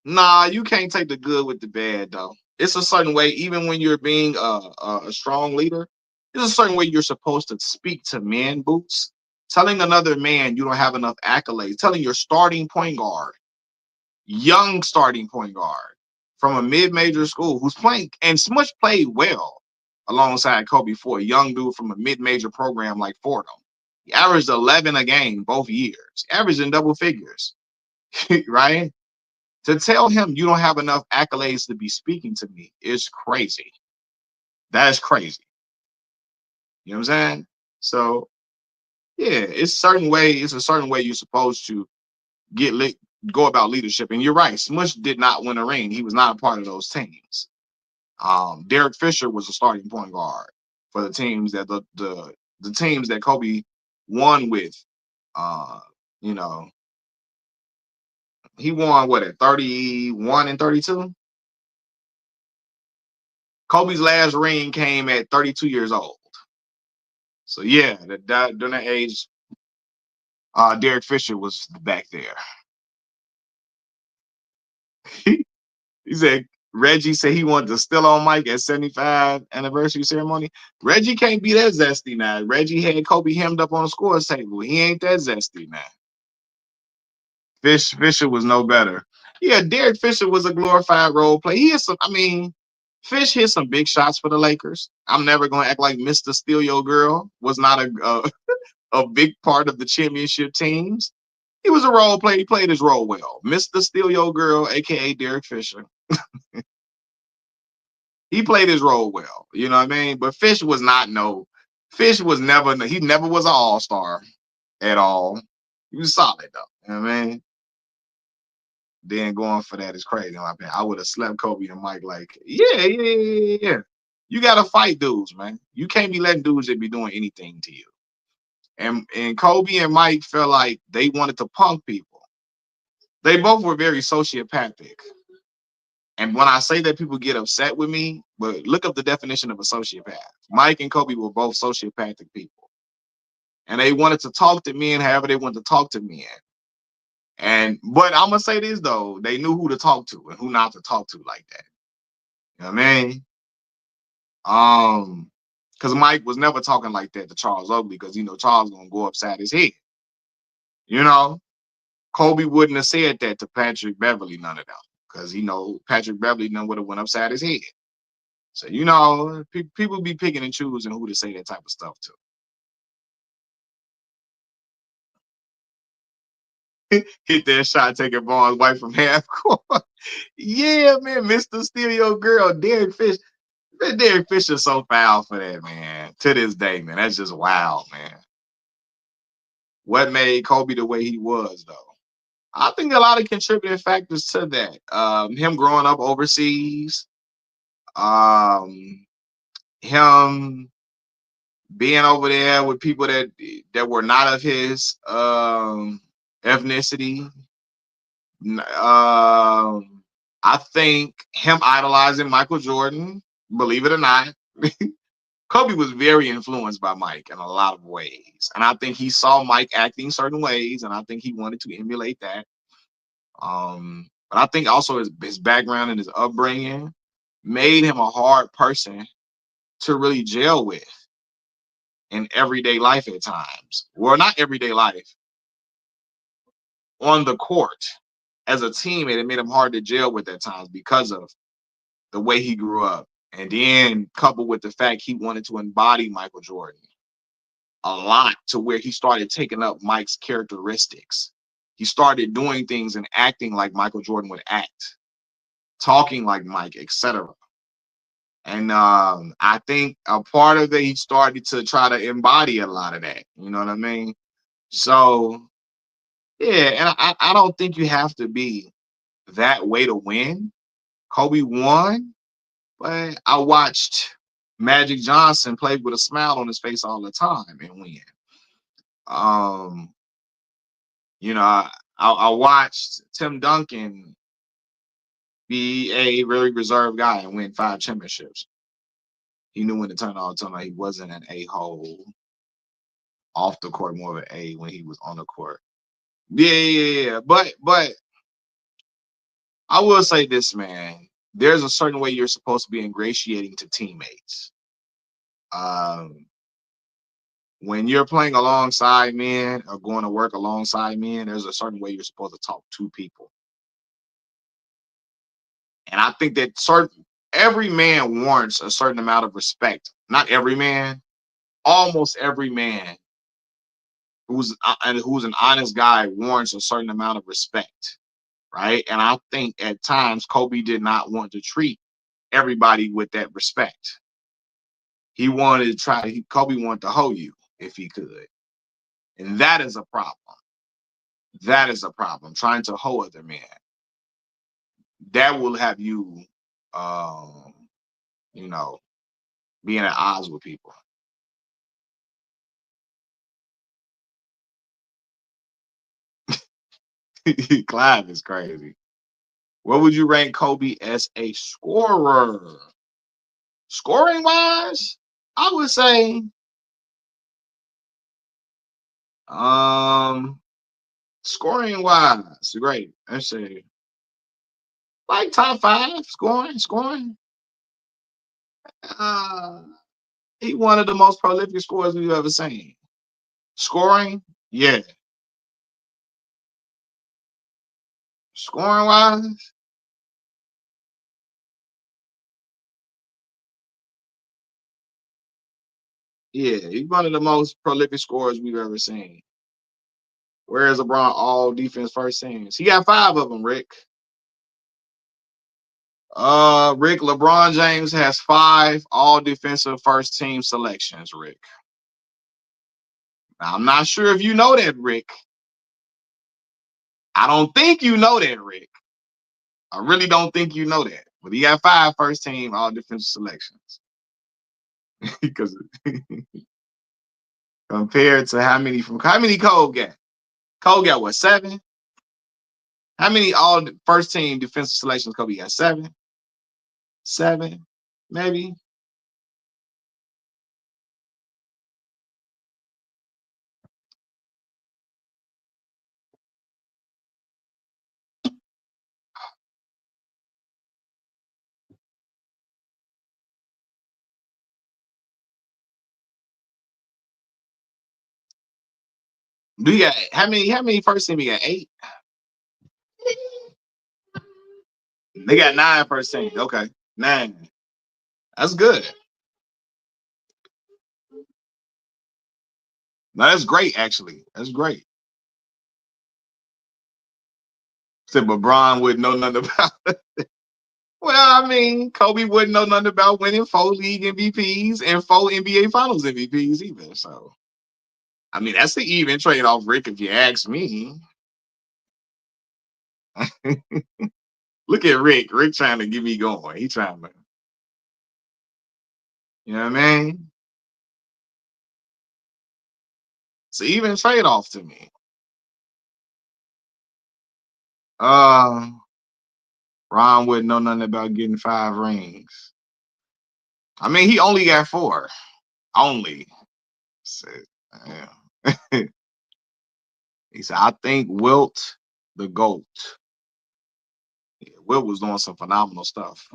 Nah, you can't take the good with the bad, though. It's a certain way, even when you're being a strong leader, there's a certain way you're supposed to speak to men, Boots. Telling another man you don't have enough accolades, telling your starting point guard, young starting point guard from a mid-major school who's playing, and Smush played well alongside Kobe for a young dude from a mid-major program like Fordham. He averaged 11 a game both years, averaged in double figures, right? To tell him you don't have enough accolades to be speaking to me is crazy. That is crazy. You know what I'm saying? So yeah, it's a certain way you're supposed to get lit, go about leadership. And you're right, Smush did not win a ring. He was not a part of those teams. Derek Fisher was a starting point guard for the teams that the teams that Kobe won with. Uh, you know, he won what at 31 and 32. Kobe's last ring came at 32 years old. So yeah, during that age, Derek Fisher was back there. He said Reggie said he wanted to steal on Mike at 75 anniversary ceremony. Reggie can't be that zesty now. Reggie had Kobe hemmed up on the scores table. He ain't that zesty now. Fisher was no better. Yeah, Derek Fisher was a glorified role play. He hit some. I mean, Fish hit some big shots for the Lakers. I'm never gonna act like Mr. Steal Your Girl was not a big part of the championship teams. He was a role player. He played his role well. Mr. Steal Your Girl, aka Derek Fisher, he played his role well. You know what I mean? But Fish was not no. Fish was never. He never was an all star at all. He was solid though. You know what I mean? Then going for that is crazy. In my opinion. I would have slept Kobe and Mike like, yeah. You gotta fight dudes, man. You can't be letting dudes that be doing anything to you. And Kobe and Mike felt like they wanted to punk people. They both were very sociopathic. And when I say that, people get upset with me, but look up the definition of a sociopath. Mike and Kobe were both sociopathic people. And they wanted to talk to men however they wanted to talk to men. But I'm gonna say this though, they knew who to talk to and who not to talk to like that. You know what I mean? Because Mike was never talking like that to Charles Oakley, because Charles gonna go upside his head. You know, Kobe wouldn't have said that to Patrick Beverly, none of them, because Patrick Beverly none would have went upside his head. So people be picking and choosing who to say that type of stuff to. Hit that shot, taking Barnes White from half court. Yeah, man, Mr. Steal Your Girl, Derek Fish. Man, Derek Fisher's so foul for that, man. To this day, man, that's just wild, man. What made Kobe the way he was, though? I think a lot of contributing factors to that. Him growing up overseas, um, him being over there with people that were not of his ethnicity. I think him idolizing Michael Jordan, believe it or not. Kobe was very influenced by Mike in a lot of ways. And I think he saw Mike acting certain ways, and I think he wanted to emulate that. But I think also his background and his upbringing made him a hard person to really gel with in everyday life at times. Well, not everyday life, on the court as a teammate, it made him hard to gel with at times because of the way he grew up. And then coupled with the fact he wanted to embody Michael Jordan a lot, to where he started taking up Mike's characteristics. He started doing things and acting like Michael Jordan would act, talking like Mike, etc. And I think a part of it, he started to try to embody a lot of that. You know what I mean? So, yeah, and I don't think you have to be that way to win. Kobe won, but I watched Magic Johnson play with a smile on his face all the time and win. Um, I watched Tim Duncan be a very reserved guy and win 5 championships. He knew when to turn on, turn on. He wasn't an a-hole off the court, more of an A when he was on the court. Yeah. But I will say this, man. There's a certain way you're supposed to be ingratiating to teammates. Um, when you're playing alongside men or going to work alongside men, there's a certain way you're supposed to talk to people. And I think that every man warrants a certain amount of respect. Not every man, almost every man who's an honest guy warrants a certain amount of respect, right? And I think at times Kobe did not want to treat everybody with that respect. He wanted to Kobe wanted to hold you if he could. And that is a problem. That is a problem. Trying to hold other men. That will have you um, you know, being at odds with people. Clive is crazy. What would you rank Kobe as a scorer? Scoring wise, I would say um scoring wise, great. Let's say like top 5 scoring. Uh he one of the most prolific scorers we've ever seen. Scoring, yeah. Scoring wise, yeah, he's one of the most prolific scorers we've ever seen. Whereas LeBron all defense first teams. He got 5 of them, Rick. Rick, LeBron James has 5 all defensive first team selections, Rick. Now, I'm not sure if you know that, Rick. I don't think you know that, Rick. I really don't think you know that. But he got 5 first team all defensive selections. Because compared to how many Cole got? Cole got what, 7? How many all first team defensive selections Kobe got? 7? 7, maybe. Do you got how many first team? We got 8. They got 9 first team. Okay. 9. That's good. No, that's great, actually. That's great. Said LeBron wouldn't know nothing about it. Well, I mean, Kobe wouldn't know nothing about winning 4 league MVPs and 4 NBA Finals MVPs either. So, I mean, that's the even trade off, Rick, if you ask me. Look at Rick. Rick trying to get me going. He trying to, you know what I mean? It's an even trade off to me. Uh, Ron wouldn't know nothing about getting 5 rings. I mean, he only got 4. Only. Said, yeah. He said, I think Wilt the GOAT. Yeah, Wilt was doing some phenomenal stuff.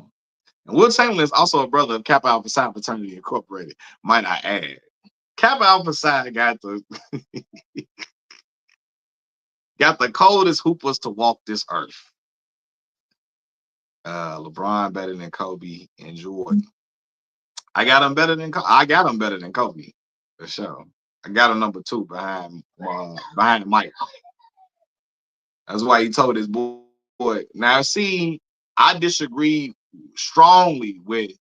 And Wilt Chamberlain is also a brother of Kappa Alpha Psi Fraternity Incorporated, might I add. Kappa Alpha Psi got the got the coldest hoopers to walk this earth. LeBron better than Kobe and Jordan. I got him better than Kobe for sure. I got him number 2 behind Mike. That's why he told his boy. Now, see, I disagree strongly with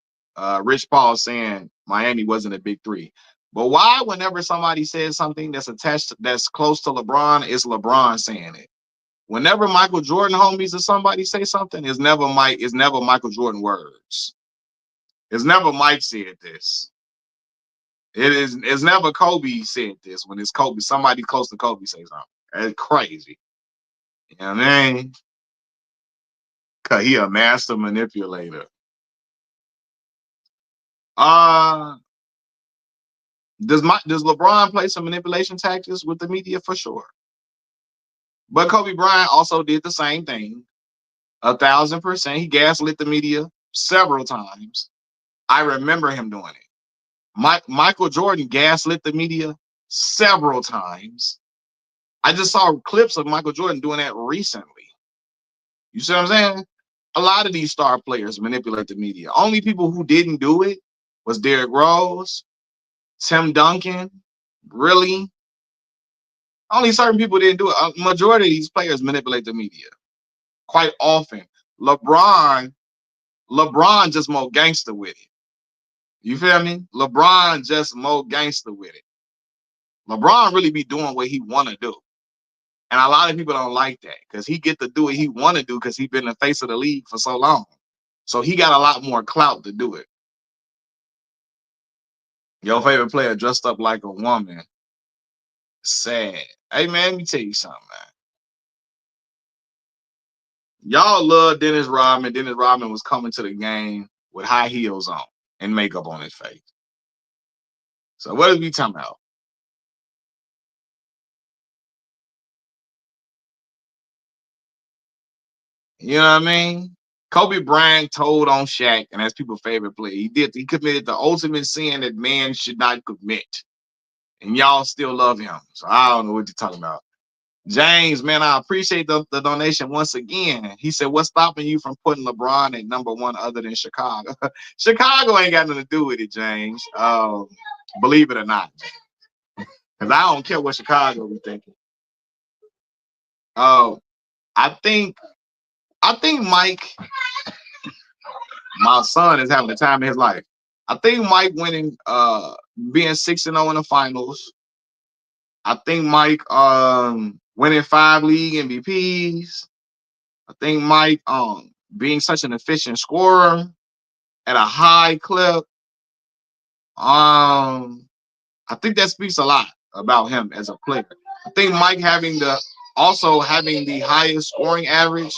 Rich Paul saying Miami wasn't a big 3. But why, whenever somebody says something that's close to LeBron, it's LeBron saying it. Whenever Michael Jordan homies or somebody say something, it's never Michael Jordan words. It's never Mike said this. It's never Kobe said this when it's Kobe. Somebody close to Kobe say something. That's crazy. You know what I mean? Cause he a master manipulator. Uh does LeBron play some manipulation tactics with the media? For sure. But Kobe Bryant also did the same thing. 1,000%. He gaslit the media several times. I remember him doing it. Michael Jordan gaslit the media several times. I just saw clips of Michael Jordan doing that recently. You see what I'm saying? A lot of these star players manipulate the media. Only people who didn't do it was Derrick Rose, Tim Duncan. Really? Only certain people didn't do it. A majority of these players manipulate the media quite often. LeBron just more gangster with it. You feel me? LeBron just more gangster with it. LeBron really be doing what he want to do. And a lot of people don't like that because he get to do what he want to do because he been the face of the league for so long. So he got a lot more clout to do it. Your favorite player dressed up like a woman. Sad. Hey, man, let me tell you something, man. Y'all love Dennis Rodman. Dennis Rodman was coming to the game with high heels on and makeup on his face. So what are we talking about? You know what I mean? Kobe Bryant told on Shaq, and that's people's favorite player. He committed the ultimate sin that man should not commit. And y'all still love him. So I don't know what you're talking about. James, man, I appreciate the donation once again. He said, "What's stopping you from putting LeBron at #1 other than Chicago?" Chicago ain't got nothing to do with it, James. Believe it or not, because I don't care what Chicago be thinking. Uh, I think Mike, my son, is having the time of his life. I think Mike winning, being 6-0 in the finals. I think Mike winning 5 league MVPs. I think Mike being such an efficient scorer at a high clip. I think that speaks a lot about him as a player. I think Mike also having the highest scoring average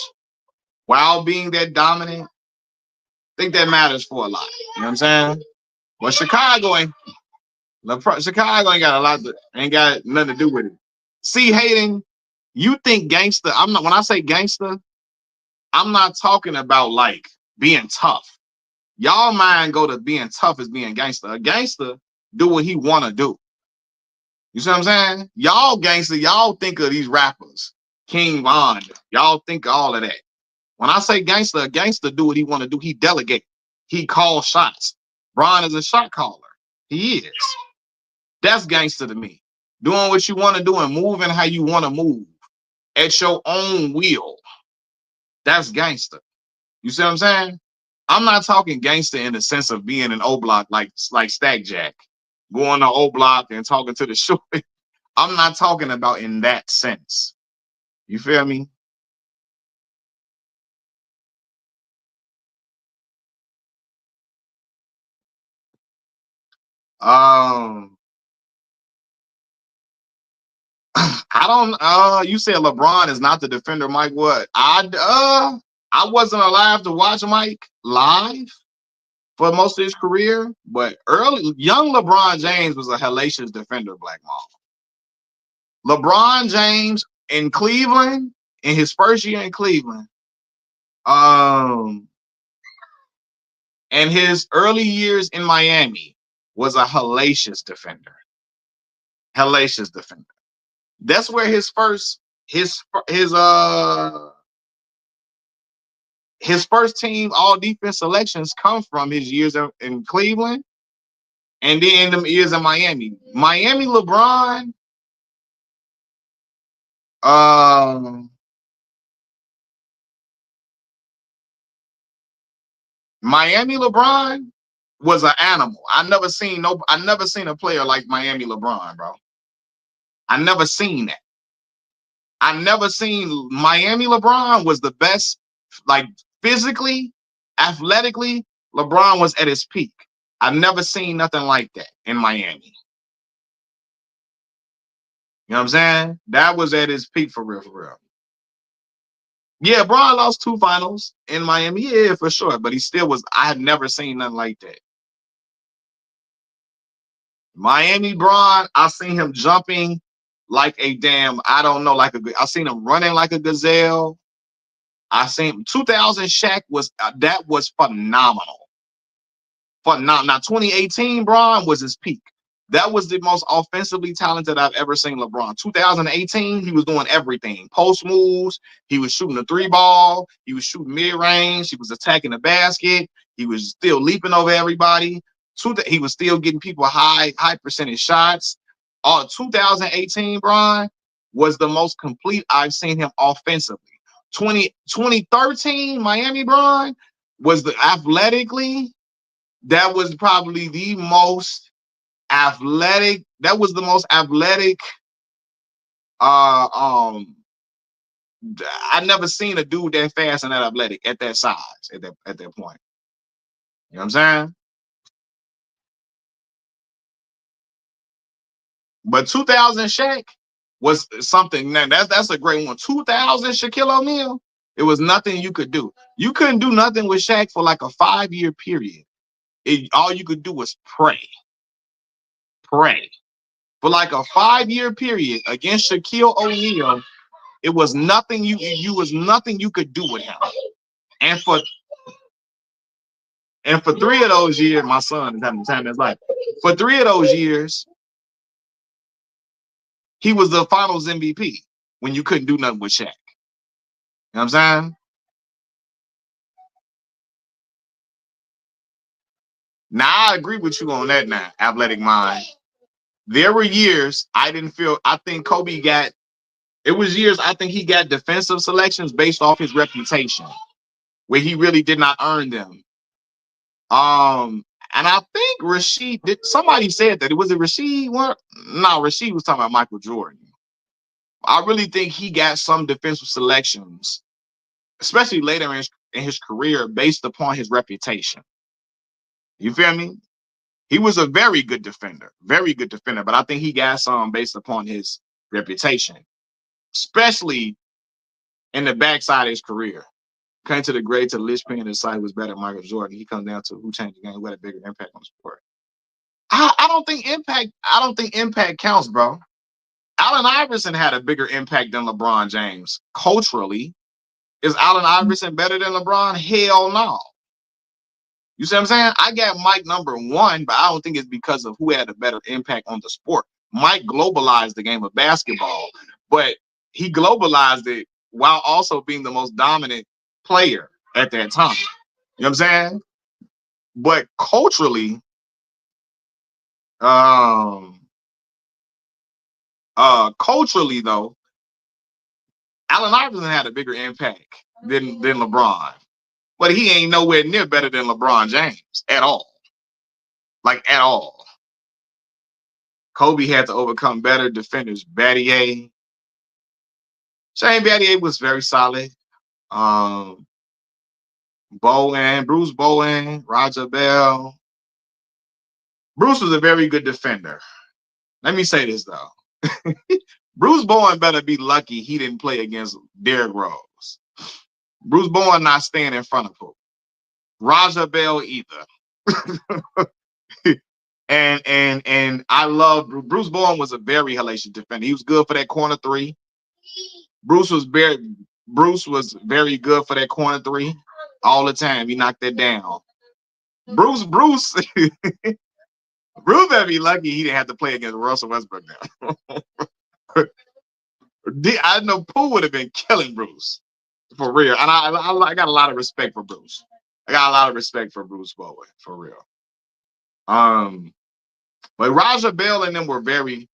while being that dominant. I think that matters for a lot. You know what I'm saying? Well, Chicago ain't got ain't got nothing to do with it. See, Hayden, you think gangster? I'm not. When I say gangster, I'm not talking about like being tough. Y'all mind go to being tough as being gangster. A gangster do what he wanna do. You see what I'm saying? Y'all gangster, y'all think of these rappers, King Von. Y'all think of all of that. When I say gangster, a gangster do what he wanna do. He delegate. He calls shots. Bron is a shot caller. He is. That's gangster to me. Doing what you want to do and moving how you want to move at your own will. That's gangster. You see what I'm saying? I'm not talking gangster in the sense of being an O block like Stack Jack, going to O block and talking to the short. I'm not talking about in that sense. You feel me? Um, I don't. You said LeBron is not the defender, Mike. What? I wasn't alive to watch Mike live for most of his career, but young LeBron James was a hellacious defender, Black Mall. LeBron James in Cleveland, in his first year in Cleveland, um, and his early years in Miami was a hellacious defender. Hellacious defender. That's where his first team all defense selections come from his years in Cleveland and then them years in Miami. Miami LeBron, um, Miami LeBron was an animal. I never seen a player like Miami LeBron, bro. I never seen that. I never seen Miami LeBron was the best, like physically, athletically, LeBron was at his peak. I've never seen nothing like that in Miami. You know what I'm saying? That was at his peak for real, for real. Yeah, Bron lost 2 finals in Miami. Yeah, for sure. But he still was. I have never seen nothing like that. Miami Bron, I seen him jumping like a damn, I don't know, I seen him running like a gazelle. I seen 2000 Shaq that was phenomenal. Now 2018 Bron was his peak. That was the most offensively talented I've ever seen LeBron. 2018, he was doing everything. Post moves, he was shooting the 3 ball, he was shooting mid-range, he was attacking the basket, he was still leaping over everybody. He was still getting people high percentage shots. 2018, Bron was the most complete I've seen him offensively. 2013, Miami Bron was that was probably the most athletic. That was the most athletic. Uh, um, I never seen a dude that fast and that athletic at that size at that point. You know what I'm saying? But 2000 Shaq was something. Man, that's a great one. 2000 Shaquille O'Neal. It was nothing you could do. You couldn't do nothing with Shaq for like a 5-year period. All you could do was pray. For like a 5-year period against Shaquille O'Neal, it was nothing you was nothing you could do with him. And for 3 of those years, my son is having the time of his life. For 3 of those years, he was the Finals MVP. when you couldn't do nothing with Shaq. You know what I'm saying? Now I agree with you on that now, athletic mind. There were years I didn't feel I think Kobe got it was years I think he got defensive selections based off his reputation, where he really did not earn them. And I think Rasheed did somebody said that it was it Rasheed? What? No, Rasheed was talking about Michael Jordan. I really think he got some defensive selections, especially later in his career, based upon his reputation. You feel me? He was a very good defender, but I think he got some based upon his reputation, especially in the backside of his career. Came to the grade to the linchpin and decided was better than Michael Jordan. He comes down to who changed the game, who had a bigger impact on the sport. I don't think impact. I don't think impact counts, bro. Allen Iverson had a bigger impact than LeBron James culturally. Is Allen Iverson better than LeBron? Hell no. You see what I'm saying? I got Mike #1, but I don't think it's because of who had a better impact on the sport. Mike globalized the game of basketball, but he globalized it while also being the most dominant player at that time. You know what I'm saying? But culturally though, Allen Iverson had a bigger impact than LeBron. But he ain't nowhere near better than LeBron James at all. Like at all. Kobe had to overcome better defenders. Battier. Shane Battier was very solid. Bowen, Bruce Bowen, Roger Bell. Bruce was a very good defender. Let me say this though. Bruce Bowen better be lucky he didn't play against Derrick Rose. Bruce Bowen not staying in front of him. Roger Bell either. and I love Bruce Bowen was a very hellacious defender. He was good for that corner three. Bruce was very good for that corner three all the time. He knocked that down. Bruce better be lucky he didn't have to play against Russell Westbrook now. I know Pooh would have been killing Bruce for real, and I got a lot of respect for Bruce. I got a lot of respect for Bruce Bowen for real. But Roger Bell and them were very,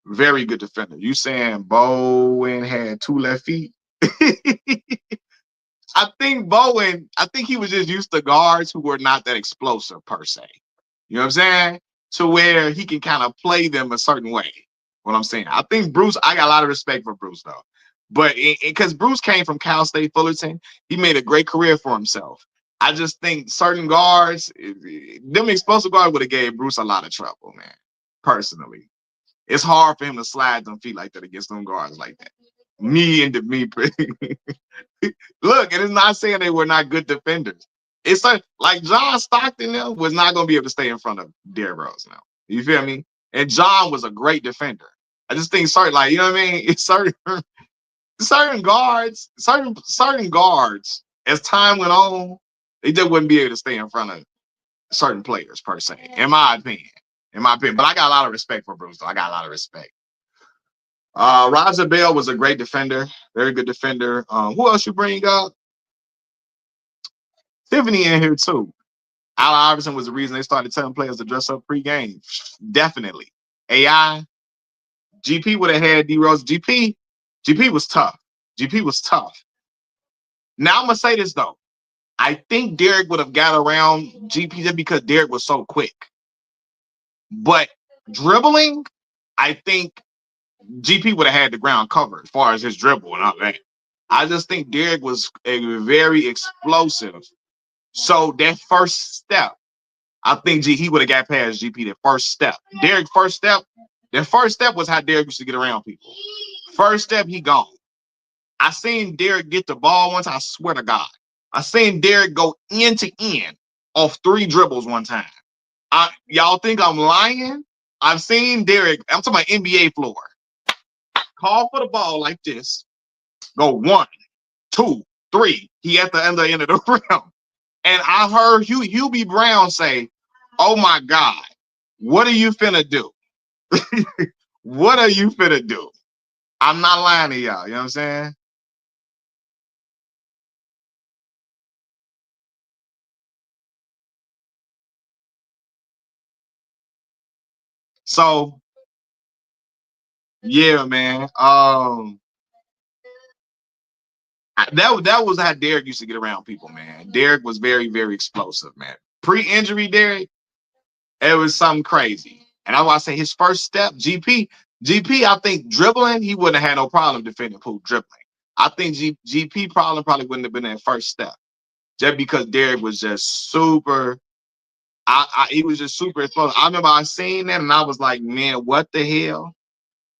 very good defenders. You saying Bowen had 2 left feet? I think he was just used to guards who were not that explosive per se. You know what I'm saying? To where he can kind of play them a certain way. What I'm saying. I think Bruce, I got a lot of respect for Bruce though. But because Bruce came from Cal State Fullerton, he made a great career for himself. I just think certain guards, them explosive guards would have gave Bruce a lot of trouble, man. Personally. It's hard for him to slide them feet like that against them guards like that. Me. Look, and it's not saying they were not good defenders. It's like John Stockton now was not going to be able to stay in front of Derrick Rose now. You feel me? And John was a great defender. I just think certain, like, you know what I mean? It's certain guards, as time went on, they just wouldn't be able to stay in front of certain players per se, in my opinion. But I got a lot of respect for Bruce, though. I got a lot of respect. Roger Bell was a great defender, very good defender. Who else you bring up? Tiffany in here too. Allen Iverson was the reason they started telling players to dress up pre-game. Definitely. AI, GP would have had D Rose. GP was tough. GP was tough. Now I'm gonna say this though. I think Derrick would have got around GP just because Derrick was so quick. But dribbling, I think GP would have had the ground covered as far as his dribble and all that. I just think Derrick was a very explosive. So that first step, I think he would have got past GP the first step. Derrick's first step, the first step was how Derrick used to get around people. First step, he gone. I seen Derrick get the ball once, I swear to God. I seen Derrick go end to end off 3 dribbles one time. Y'all think I'm lying? I've seen Derrick, I'm talking about NBA floor. Call for the ball like this. Go 1, 2, 3. He at the end of the rim. And I heard Hubie Brown say, "Oh my God, what are you finna do? What are you finna do?" I'm not lying to y'all. You know what I'm saying? So yeah, man. That was how Derek used to get around people, man. Derek was very, very explosive, man. Pre-injury Derek, it was something crazy. And I want to say his first step, GP, I think dribbling, he wouldn't have had no problem defending Poole dribbling. I think GP probably wouldn't have been that first step. Just because Derek was just super, he was just super explosive. I remember I seen that and I was like, man, what the hell?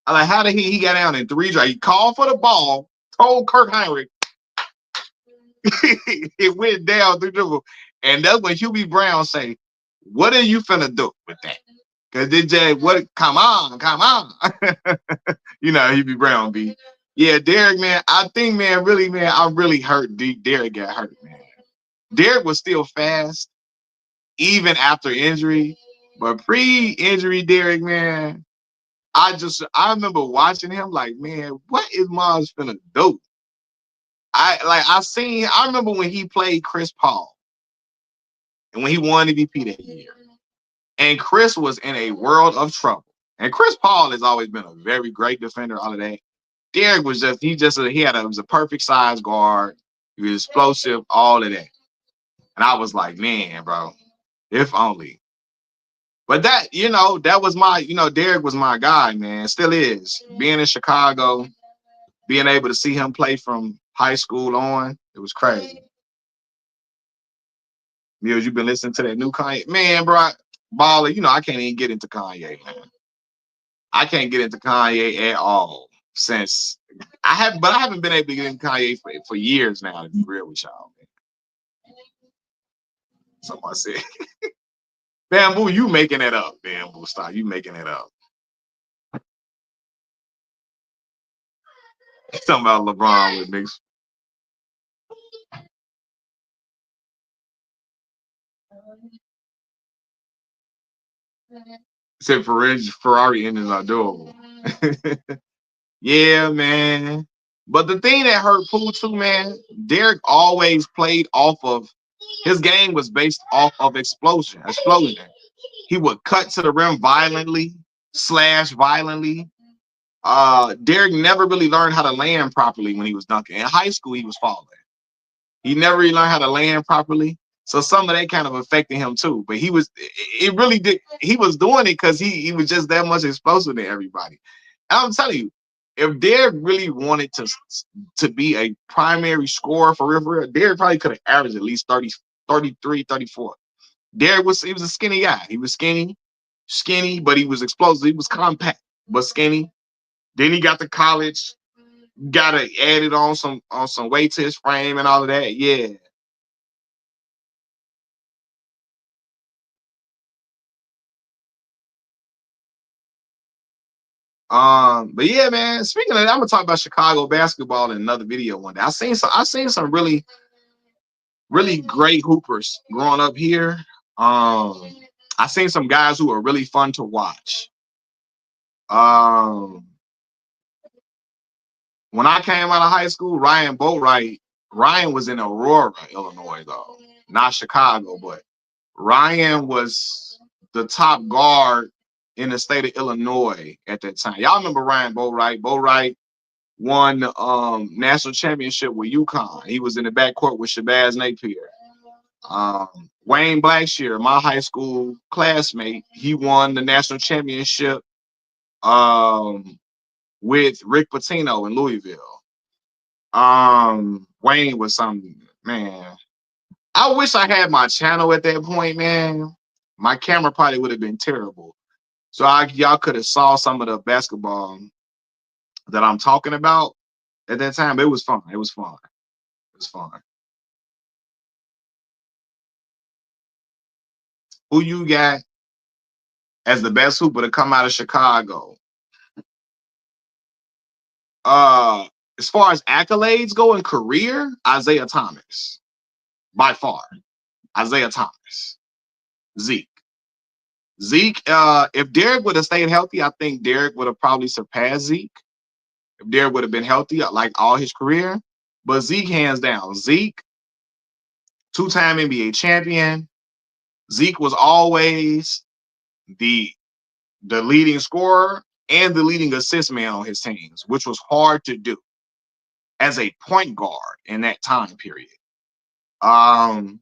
I like, how did he got down in three drives? He called for the ball, told Kirk Heinrich, it went down through dribble. And that's when Hubie Brown say, what are you finna do with that? Cause they just what come on, come on. You know, Hubie Brown be. Yeah, Derek, man, I think, man, really, man, I really hurt Derek got hurt, man. Derek was still fast, even after injury. But pre-injury Derek, man, I remember watching him like, man, what is Mars finna do? I remember when he played Chris Paul and when he won MVP that year. And Chris was in a world of trouble. And Chris Paul has always been a very great defender, all of that. Derek was just he was a perfect size guard. He was explosive, all of that. And I was like, man, bro, if only. But that was Derek was my guy, man. Still is. Being in Chicago, being able to see him play from high school on, it was crazy. Mills, you've been listening to that new Kanye, man, bro. Baller, I can't even get into Kanye, man. I can't get into Kanye at all since I haven't been able to get into Kanye for years now. To be real with y'all, man. Somebody said, "Bamboo, you making it up, Bamboo? Stop, you making it up." Talking about LeBron with Knicks. Said Ferrari engines are doable. Yeah, man. But the thing that hurt Poole too, man, Derek always played off of his game was based off of explosion. He would cut to the rim violently, slash violently. Derek never really learned how to land properly when he was dunking. In high school, he was falling. He never really learned how to land properly. So some of that kind of affected him too. But it really did. He was doing it because he was just that much explosive than everybody. And I'm telling you, if Derek really wanted to be a primary scorer for real, Derek probably could have averaged at least 30, 33, 34. He was a skinny guy. He was skinny, but he was explosive. He was compact, but skinny. Then he got to college, got to add it on some weight to his frame and all of that. Yeah. But yeah, man. Speaking of that, I'm gonna talk about Chicago basketball in another video one day. I seen some really, really great hoopers growing up here. I seen some guys who are really fun to watch. Um, when I came out of high school, Ryan was in Aurora, Illinois, though, not Chicago, but Ryan was the top guard in the state of Illinois at that time. Y'all remember Ryan Boatwright? Boatwright won the national championship with UConn. He was in the backcourt with Shabazz Napier. Wayne Blackshear, my high school classmate, he won the national championship um, with Rick Pitino in Louisville. Wayne was something, man. I wish I had my channel at that point, man. My camera probably would have been terrible. So y'all could have saw some of the basketball that I'm talking about at that time. It was fun. It was fun. It was fun. Who you got as the best hooper to come out of Chicago? Uh, as far as accolades go in career, Isaiah Thomas by far. Isaiah Thomas, Zeke. Zeke, if Derek would have stayed healthy, I think Derek would have probably surpassed Zeke. if Derrick would have been healthy like all his career. But Zeke, hands down. Zeke, two-time NBA champion. Zeke was always the the leading scorer and the leading assist man on his teams, which was hard to do as a point guard in that time period. Um,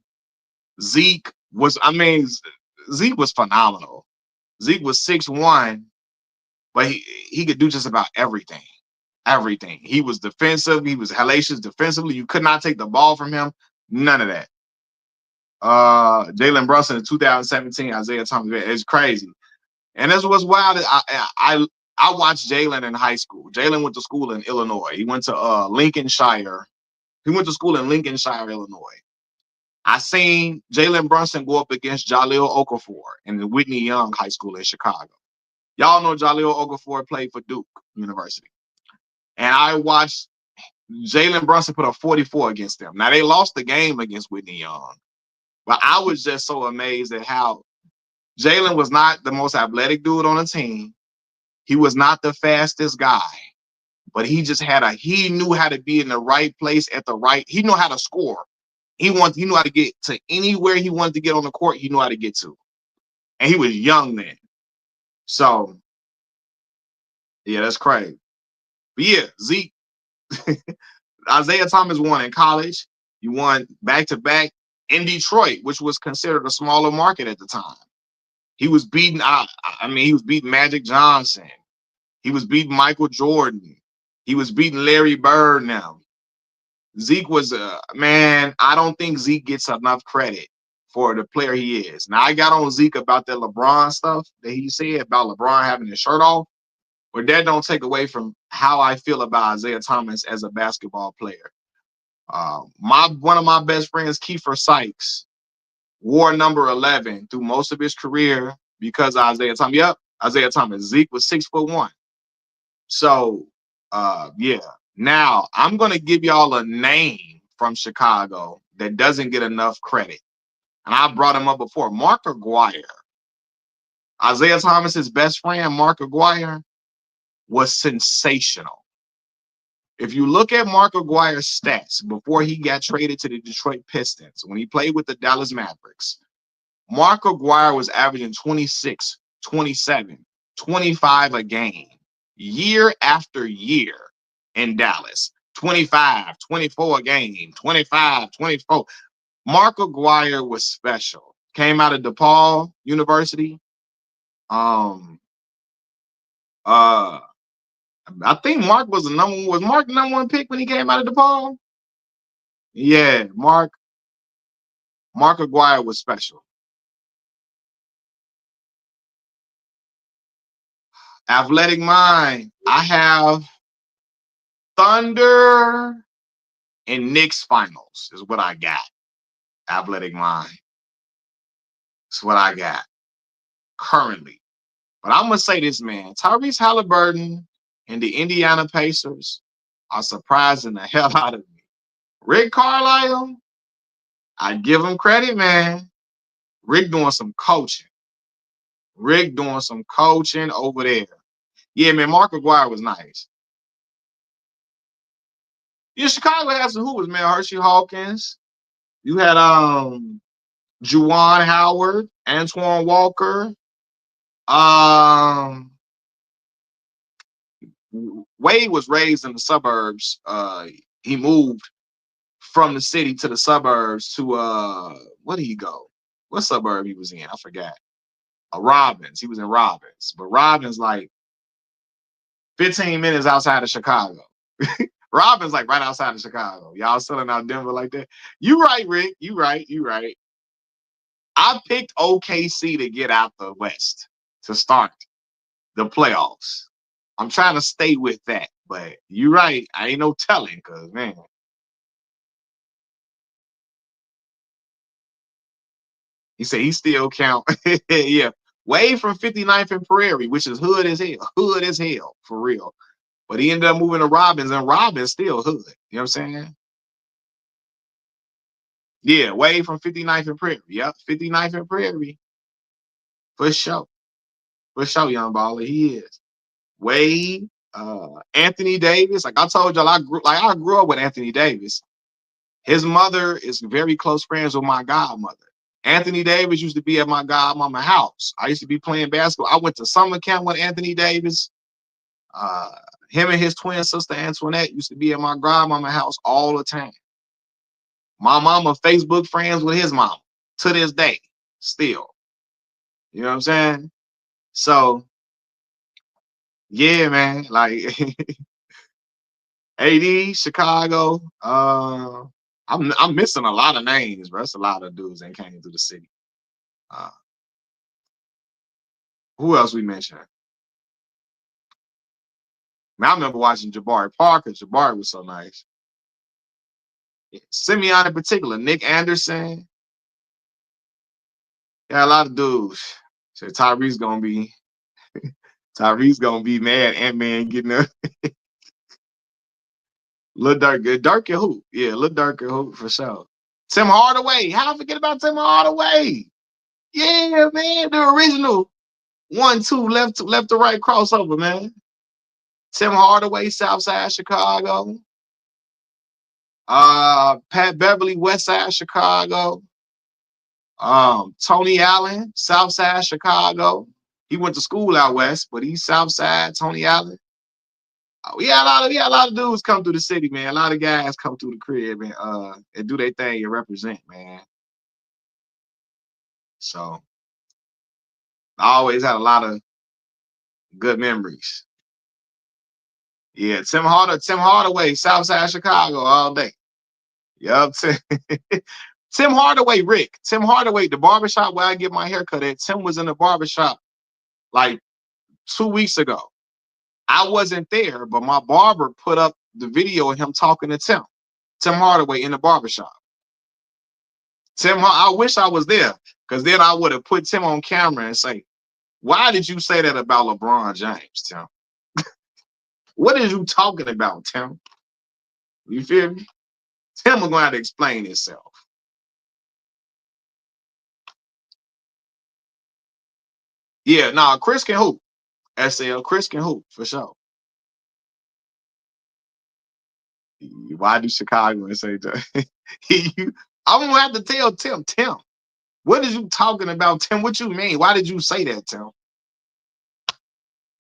Zeke was, I mean, Zeke was phenomenal. Zeke was 6'1", but he could do just about everything. Everything. He was defensive. He was hellacious defensively. You could not take the ball from him. None of that. Jalen Brunson in 2017, Isaiah Thomas. It's crazy. And this was wild. I watched Jalen in high school. Jalen went to school in Illinois. He went to Lincolnshire. He went to school in Lincolnshire, Illinois. I seen Jalen Brunson go up against Jaleel Okafor in the Whitney Young High School in Chicago. Y'all know Jaleel Okafor played for Duke University. And I watched Jalen Brunson put up 44 against them. Now, they lost the game against Whitney Young. But I was just so amazed at how Jalen was not the most athletic dude on the team. He was not the fastest guy. But he just he knew how to be in the right place at the right. He knew how to score. He knew how to get to anywhere he wanted to get on the court. He knew how to get to. And he was young then. So, yeah, that's crazy. But yeah, Zeke, Isaiah Thomas won in college. He won back-to-back in Detroit, which was considered a smaller market at the time. He was beating, he was beating Magic Johnson. He was beating Michael Jordan. He was beating Larry Bird now. Zeke was, man, I don't think Zeke gets enough credit for the player he is. Now, I got on Zeke about that LeBron stuff that he said about LeBron having his shirt off, but that don't take away from how I feel about Isaiah Thomas as a basketball player. One of my best friends, Kiefer Sykes, wore number 11 through most of his career because of Isaiah Thomas. Yep, Isaiah Thomas. Zeke was 6'1". So, yeah. Now, I'm going to give y'all a name from Chicago that doesn't get enough credit. And I brought him up before. Mark Aguirre. Isaiah Thomas's best friend, Mark Aguirre, was sensational. If you look at Mark Aguirre's stats before he got traded to the Detroit Pistons, when he played with the Dallas Mavericks, Mark Aguirre was averaging 26, 27, 25 a game, year after year in Dallas. 25, 24 a game, 25, 24. Mark Aguirre was special. Came out of DePaul University. I think Mark was Mark the number one pick when he came out of DePaul? Yeah, Mark Aguirre was special. Athletic mind. I have Thunder and Knicks finals is what I got. Athletic mind. That's what I got currently. But I'm going to say this, man. Tyrese Halliburton and the Indiana Pacers are surprising the hell out of me. Rick Carlisle, I give him credit, man. Rick doing some coaching. Rick doing some coaching over there. Yeah, man, Mark Aguirre was nice. Yeah, Chicago had some hoopers, man. Hershey Hawkins. You had Juwan Howard, Antoine Walker. Wade was raised in the suburbs. He moved from the city to the suburbs to where did he go? What suburb he was in? I forgot. Robbins. He was in Robbins. But Robbins like 15 minutes outside of Chicago. Robbins like right outside of Chicago. Y'all selling out Denver like that. You right, Rick. You right. I picked OKC to get out the West to start the playoffs. I'm trying to stay with that, but you right. I ain't no telling, cause man. He said he still count. Yeah. Way from 59th and Prairie, which is hood as hell. Hood as hell, for real. But he ended up moving to Robbins, and Robbins still hood. You know what I'm saying? Yeah, way from 59th and Prairie. Yep, 59th and Prairie. For sure. For sure, young baller. He is. Way Anthony Davis. Like I told y'all, I grew up with Anthony Davis. His mother is very close friends with my godmother. Anthony Davis used to be at my godmama's house. I used to be playing basketball. I went to summer camp with Anthony Davis. Uh, him and his twin sister Antoinette used to be at my grandmama's house all the time. My mama Facebook friends with his mom to this day, still. You know what I'm saying? So yeah, man. Like AD, Chicago. I'm missing a lot of names, bro. That's a lot of dudes that came through the city. Uh, who else we mentioned? Man, I remember watching Jabari Parker. Jabari was so nice. Simeon in particular, Nick Anderson. Yeah, a lot of dudes. So Tyree's gonna be mad. Ant-Man getting a little darker. Dark and hoop. Yeah, a little darker hoop for sure. Tim Hardaway. How I forget about Tim Hardaway? Yeah, man, the original 1-2 left to right crossover, man. Tim Hardaway, Southside Chicago. Pat Beverly, Westside Chicago. Tony Allen, Southside Chicago. He went to school out west, but he's Southside. Tony Allen. We had a lot of dudes come through the city, man. A lot of guys come through the crib and do their thing and represent, man. So I always had a lot of good memories. Yeah, Tim Hardaway, Southside Chicago all day. Yup. Tim Hardaway, Rick. Tim Hardaway, the barbershop where I get my haircut at. Tim was in the barbershop like 2 weeks ago. I wasn't there, but my barber put up the video of him talking to Tim. Tim Hardaway in the barbershop. I wish I was there, because then I would have put Tim on camera and say, why did you say that about LeBron James, Tim? What are you talking about, Tim? You feel me? Tim is going to have to explain himself. Yeah, nah, Chris can hoop. SL, Chris can hoop, for sure. Why do Chicago and say that? I'm going to have to tell Tim, what are you talking about, Tim? What you mean? Why did you say that, Tim?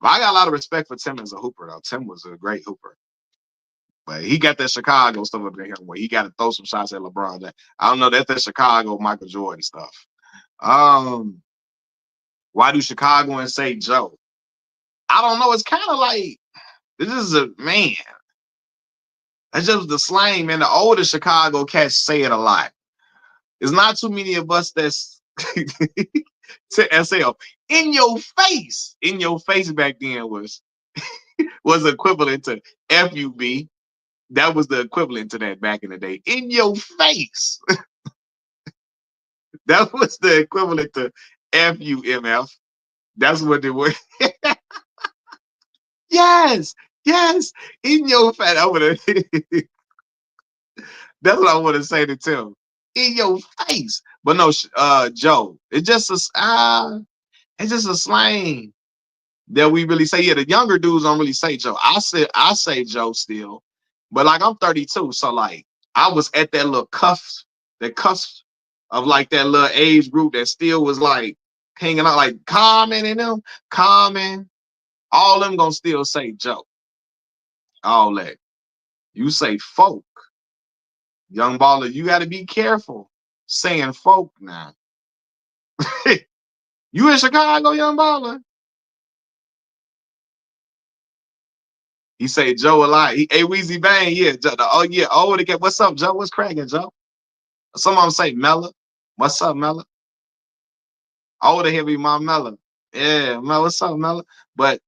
Well, I got a lot of respect for Tim as a hooper, though. Tim was a great hooper. But he got that Chicago stuff up in here where he got to throw some shots at LeBron. I don't know, that's that Chicago Michael Jordan stuff. Why do Chicago and say Joe? I don't know. It's kind of like, this is a man. That's just the slang, man. The older Chicago cats say it a lot. There's not too many of us that's to SL. In your face. In your face back then was equivalent to FUB. That was the equivalent to that back in the day. In your face. That was the equivalent to FUMF. That's what they were. Yes. In your face. That's what I want to say to Tim. In your face. But no, Joe. It's just a slang that we really say. Yeah, the younger dudes don't really say Joe. I say Joe still, but like I'm 32, so like I was at that little cusp of like that little age group that still was like hanging out, like Common and them, all them gonna still say Joe. All that. You say folk, young baller, you got to be careful saying folk now. You in Chicago, young baller? He say Joe a lot. Hey, Weezy Bang, yeah. What's up, Joe? What's cracking, Joe? Some of them say Mella. What's up, Mella? Older heavy, my Mella. Yeah, Mella, what's up, Mella? But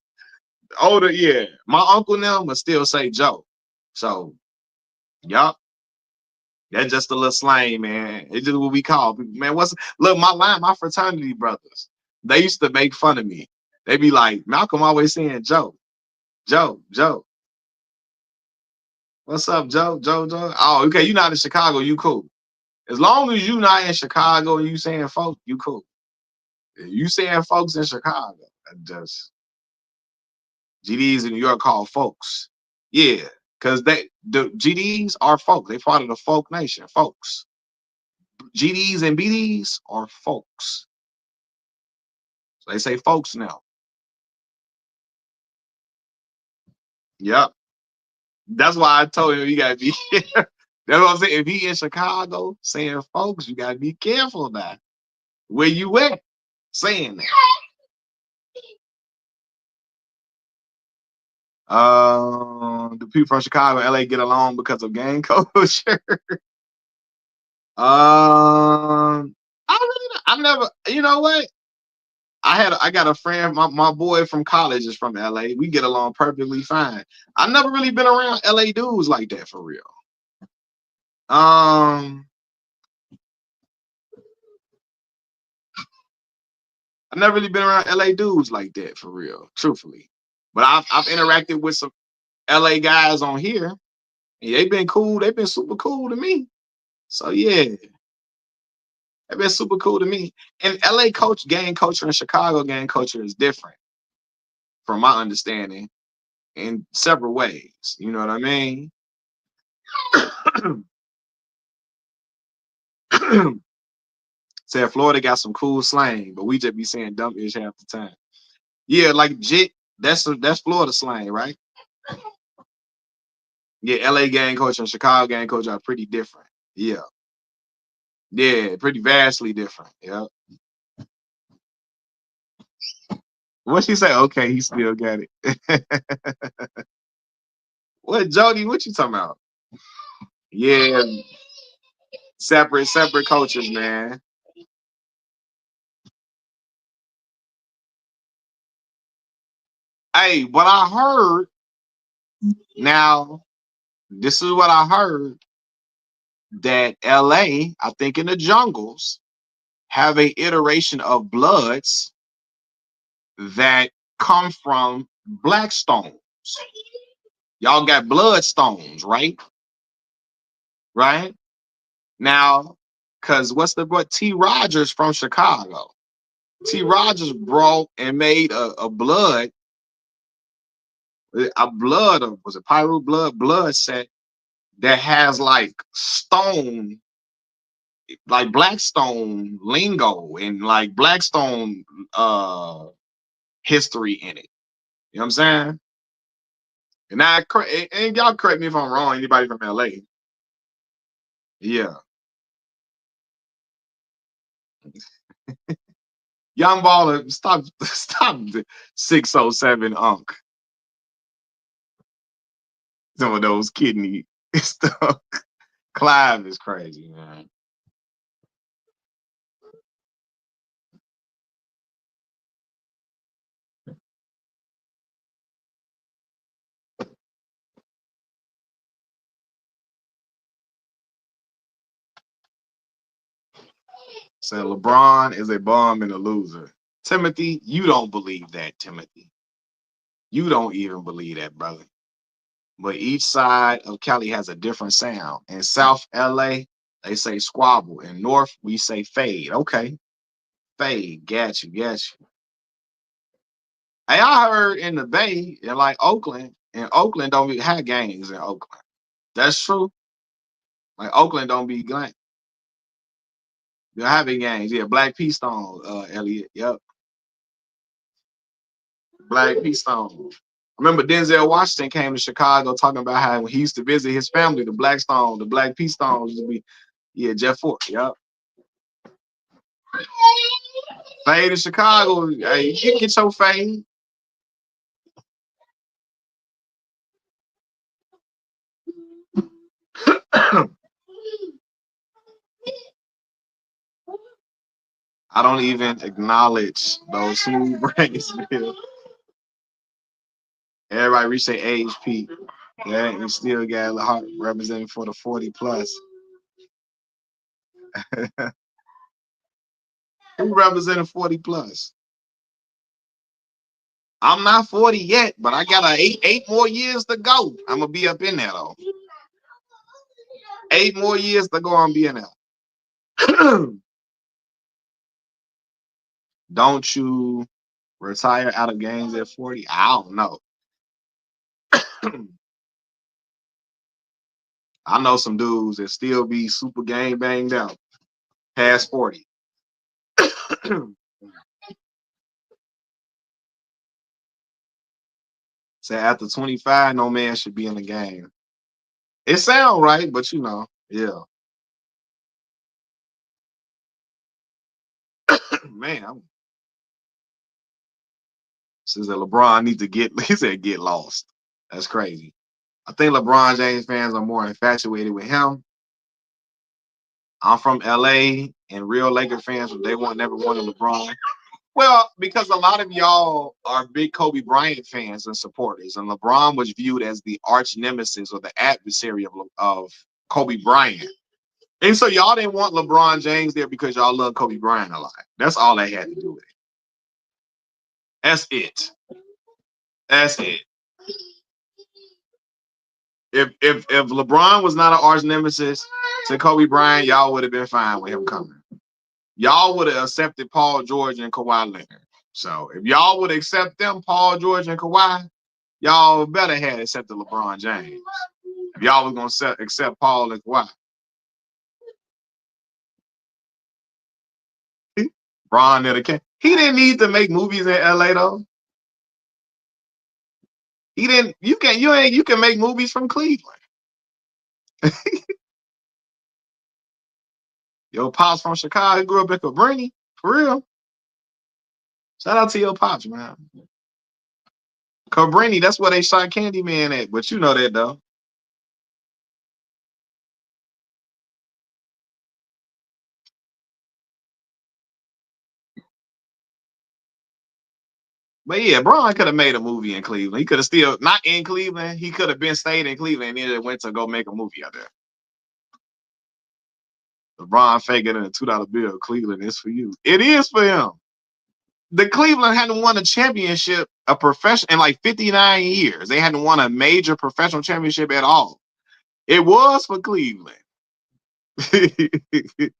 older, yeah. My uncle now would still say Joe. So, yup. That's just a little slang, man. It's just what we call people. Man, look, my fraternity brothers, they used to make fun of me. They be like, Malcolm always saying Joe. Joe. What's up, Joe? Joe? Oh, okay, you not in Chicago, you cool. As long as you not in Chicago and you saying folks, you cool. If you saying folks in Chicago, just GDs in New York called folks. Yeah, because the GDs are folk. They part of the folk nation, folks. GDs and BDs are folks. So they say folks now. Yep. That's why I told him you gotta be. That's what I'm saying. If he in Chicago saying folks, you gotta be careful now. Where you at saying that? Do people from Chicago and LA get along because of gang culture? I really not, I never. You know what? I got a friend. My boy from college is from LA. We get along perfectly fine. I never really been around LA dudes like that for real. Um, I've never really been around LA dudes like that for real, truthfully. But I've interacted with some LA guys on here. And they've been cool. They've been super cool to me. So yeah, they've been super cool to me. And LA gang culture and Chicago gang culture is different, from my understanding, in several ways. You know what I mean? Said Florida got some cool slang, but we just be saying dumb ish half the time. Yeah, like jit. That's Florida slang, right? Yeah, LA gang culture and Chicago gang culture are pretty different. Yeah. Yeah, pretty vastly different. Yeah. What she say? Okay, he still got it. What, Jody? What you talking about? Yeah, separate cultures, man. Hey, what I heard now, this is what I heard that LA, I think in the jungles, have a iteration of Bloods that come from black stones. Y'all got bloodstones, right? Right? Now, because what's the boy? T. Rogers from Chicago. T. Rogers brought and made a blood of, was it pyro blood set that has like stone, like Blackstone lingo and like Blackstone history in it. You know what I'm saying? And y'all correct me if I'm wrong, anybody from LA. Yeah. Young baller, stop the 607 unk. Some of those kidney stuff. Clive is crazy, man. Said LeBron is a bum and a loser. Timothy, you don't believe that, Timothy. You don't even believe that, brother. But each side of Cali has a different sound. In South LA, they say squabble. In North, we say fade. Okay. Fade. Got you. Hey, I heard in the Bay, in like Oakland, and Oakland don't be have gangs in Oakland. That's true. Like Oakland don't be gang. They're having gangs. Yeah, Black P Stone, Elliot. Yep. Black P Stone. Remember Denzel Washington came to Chicago talking about how when he used to visit his family, the Blackstone, the Black P Stones used to be, yeah, Jeff Fort. Yep. Fade in Chicago. Hey, you can get your fade. I don't even acknowledge those smooth brains. Everybody reach their age peak. Yeah, and still got a heart representing for the 40 plus. Who representing 40 plus? I'm not 40 yet, but I got eight more years to go. I'm gonna be up in there though. 8 more years to go. I'm being there. Don't you retire out of games at 40? I don't know. I know some dudes that still be super gang banged out past 40. Say after 25, no man should be in the game. It sound right, but yeah. Man, says that LeBron needs to get he said get lost. That's crazy. I think LeBron James fans are more infatuated with him. I'm from LA and real Laker fans from day one never wanted LeBron. Well, because a lot of y'all are big Kobe Bryant fans and supporters, and LeBron was viewed as the arch nemesis or the adversary of Kobe Bryant. And so y'all didn't want LeBron James there because y'all love Kobe Bryant a lot. That's all they had to do with it. That's it. That's it. If LeBron was not an arch nemesis to Kobe Bryant, y'all would have been fine with him coming. Y'all would have accepted Paul George and Kawhi Leonard. So if y'all would accept them, Paul George and Kawhi, y'all better have accepted LeBron James. If y'all was gonna accept Paul and Kawhi, Bron never came. He didn't need to make movies in LA though. He didn't. You can make movies from Cleveland. Your pops from Chicago, grew up in Cabrini, for real. Shout out to your pops, man. Cabrini, that's where they shot Candyman at, but you know that though. But yeah, Bron could have made a movie in Cleveland. He could have still not in Cleveland. He could have been stayed in Cleveland and then went to go make a movie out there. LeBron faking in a $2 bill. Cleveland is for you. It is for him. The Cleveland hadn't won a championship, a profession in like 59 years. They hadn't won a major professional championship at all. It was for Cleveland. That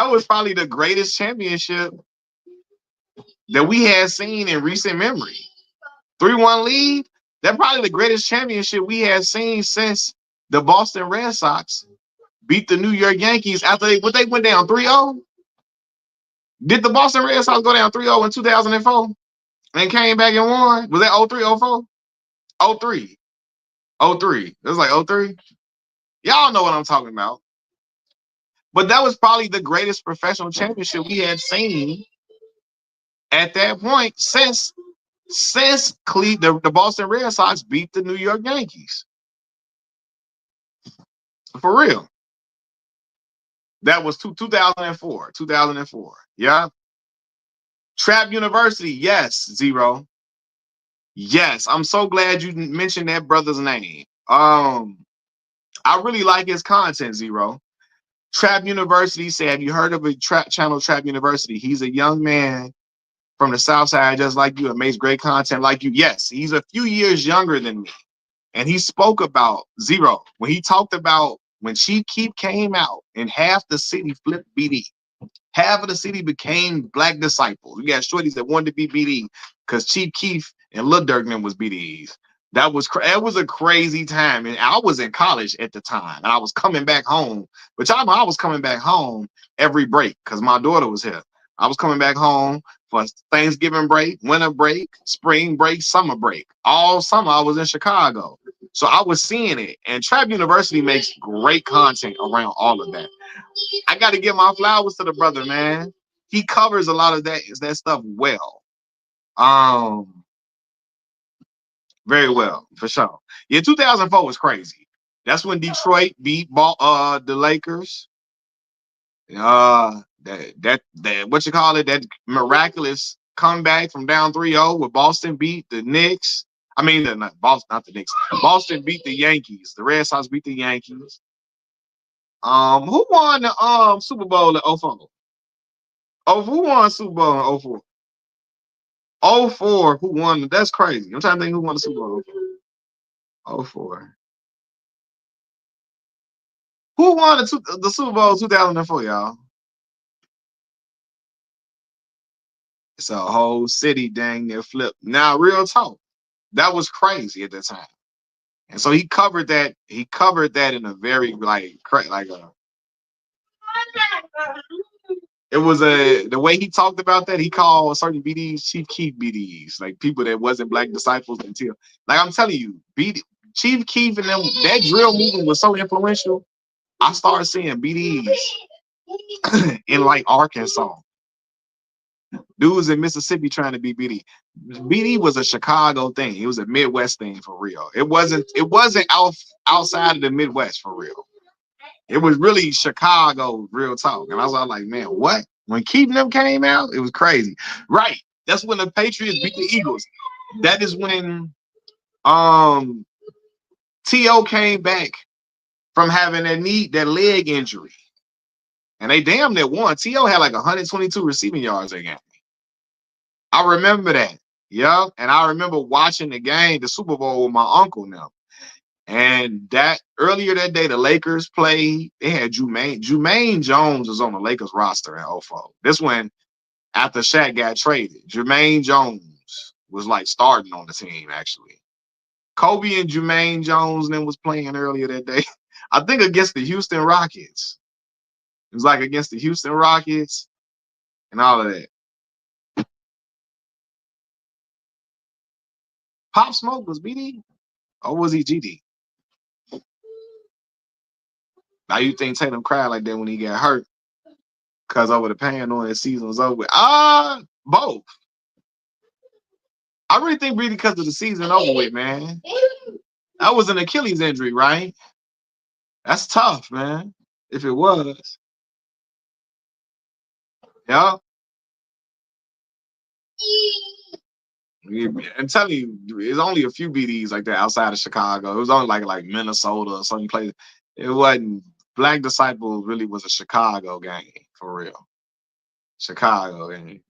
was probably the greatest championship that we had seen in recent memory. 3-1 lead. That's probably the greatest championship we had seen since the Boston Red Sox beat the New York Yankees after they went down 3-0. Did the Boston Red Sox go down 3-0 in 2004 and came back and won? Was that 03, 04? 03. 03. It was like 03. Y'all know what I'm talking about. But that was probably the greatest professional championship we had seen at that point since the Boston Red Sox beat the New York Yankees. For real. That was 2004. 2004. Yeah. Trap University. Yes, Zero. Yes. I'm so glad you mentioned that brother's name. I really like his content, Zero. Trap University said, have you heard of a trap channel, Trap University? He's a young man from the South Side, just like you, and makes great content like you. Yes, he's a few years younger than me. And he spoke about Zero when he talked about when Chief Keef came out and half the city flipped BD. Half of the city became black disciples. We got shorties that wanted to be BD because Chief Keef and Lil Durk was BDs. That was a crazy time, and I was in college at the time, and I was coming back home. Which I was coming back home every break because my daughter was here. I was coming back home for Thanksgiving break, winter break, spring break, summer break. All summer I was in Chicago, so I was seeing it. And Trap University makes great content around all of that. I got to give my flowers to the brother, man. He covers a lot of that stuff well. Very well, for sure. Yeah, 2004 was crazy. That's when Detroit beat the Lakers. That what you call it? That miraculous comeback from down 3-0 with Boston beat the Knicks. I mean, not Boston, not the Knicks. Boston beat the Yankees. The Red Sox beat the Yankees. Who won the Super Bowl in 04? Oh, who won Super Bowl in 04? 04, who won? That's crazy. I'm trying to think who won the Super Bowl. 04. Who won the Super Bowl 2004, y'all? It's a whole city dang near flip. Now, real talk. That was crazy at the time. And so he covered that. He covered that in a very like a. It was the way he talked about that. He called certain BDs Chief Keef BDs, like people that wasn't black disciples until. Like I'm telling you, BD, Chief Keef and them, that drill movement was so influential. I started seeing BDs in like Arkansas. Dudes in Mississippi trying to be BD. BD was a Chicago thing. It was a Midwest thing for real. It wasn't outside of the Midwest for real. It was really Chicago real talk. And I was all like, man, what? When Keaton them came out, it was crazy. Right. That's when the Patriots beat the Eagles. That is when um T.O. came back from having that leg injury. And they damn near won. T.O. had like 122 receiving yards that game. I remember that. Yeah. And I remember watching the game, the Super Bowl with my uncle now. And that earlier that day, the Lakers played. They had Jermaine. Jermaine Jones was on the Lakers roster in '04. This one after Shaq got traded. Jermaine Jones was like starting on the team actually. Kobe and Jermaine Jones then was playing earlier that day. I think against the Houston Rockets. It was like against the Houston Rockets and all of that. Pop Smoke was BD or was he GD? Now you think Tatum cried like that when he got hurt because over the pain on his season was over. Both. I really think really because of the season over with, man. That was an Achilles injury, right? That's tough, man. If it was. Yeah. I'm telling you, there's only a few BDs like that outside of Chicago. It was only like Minnesota or some place. It wasn't Black Disciples really was a Chicago game for real. Chicago. And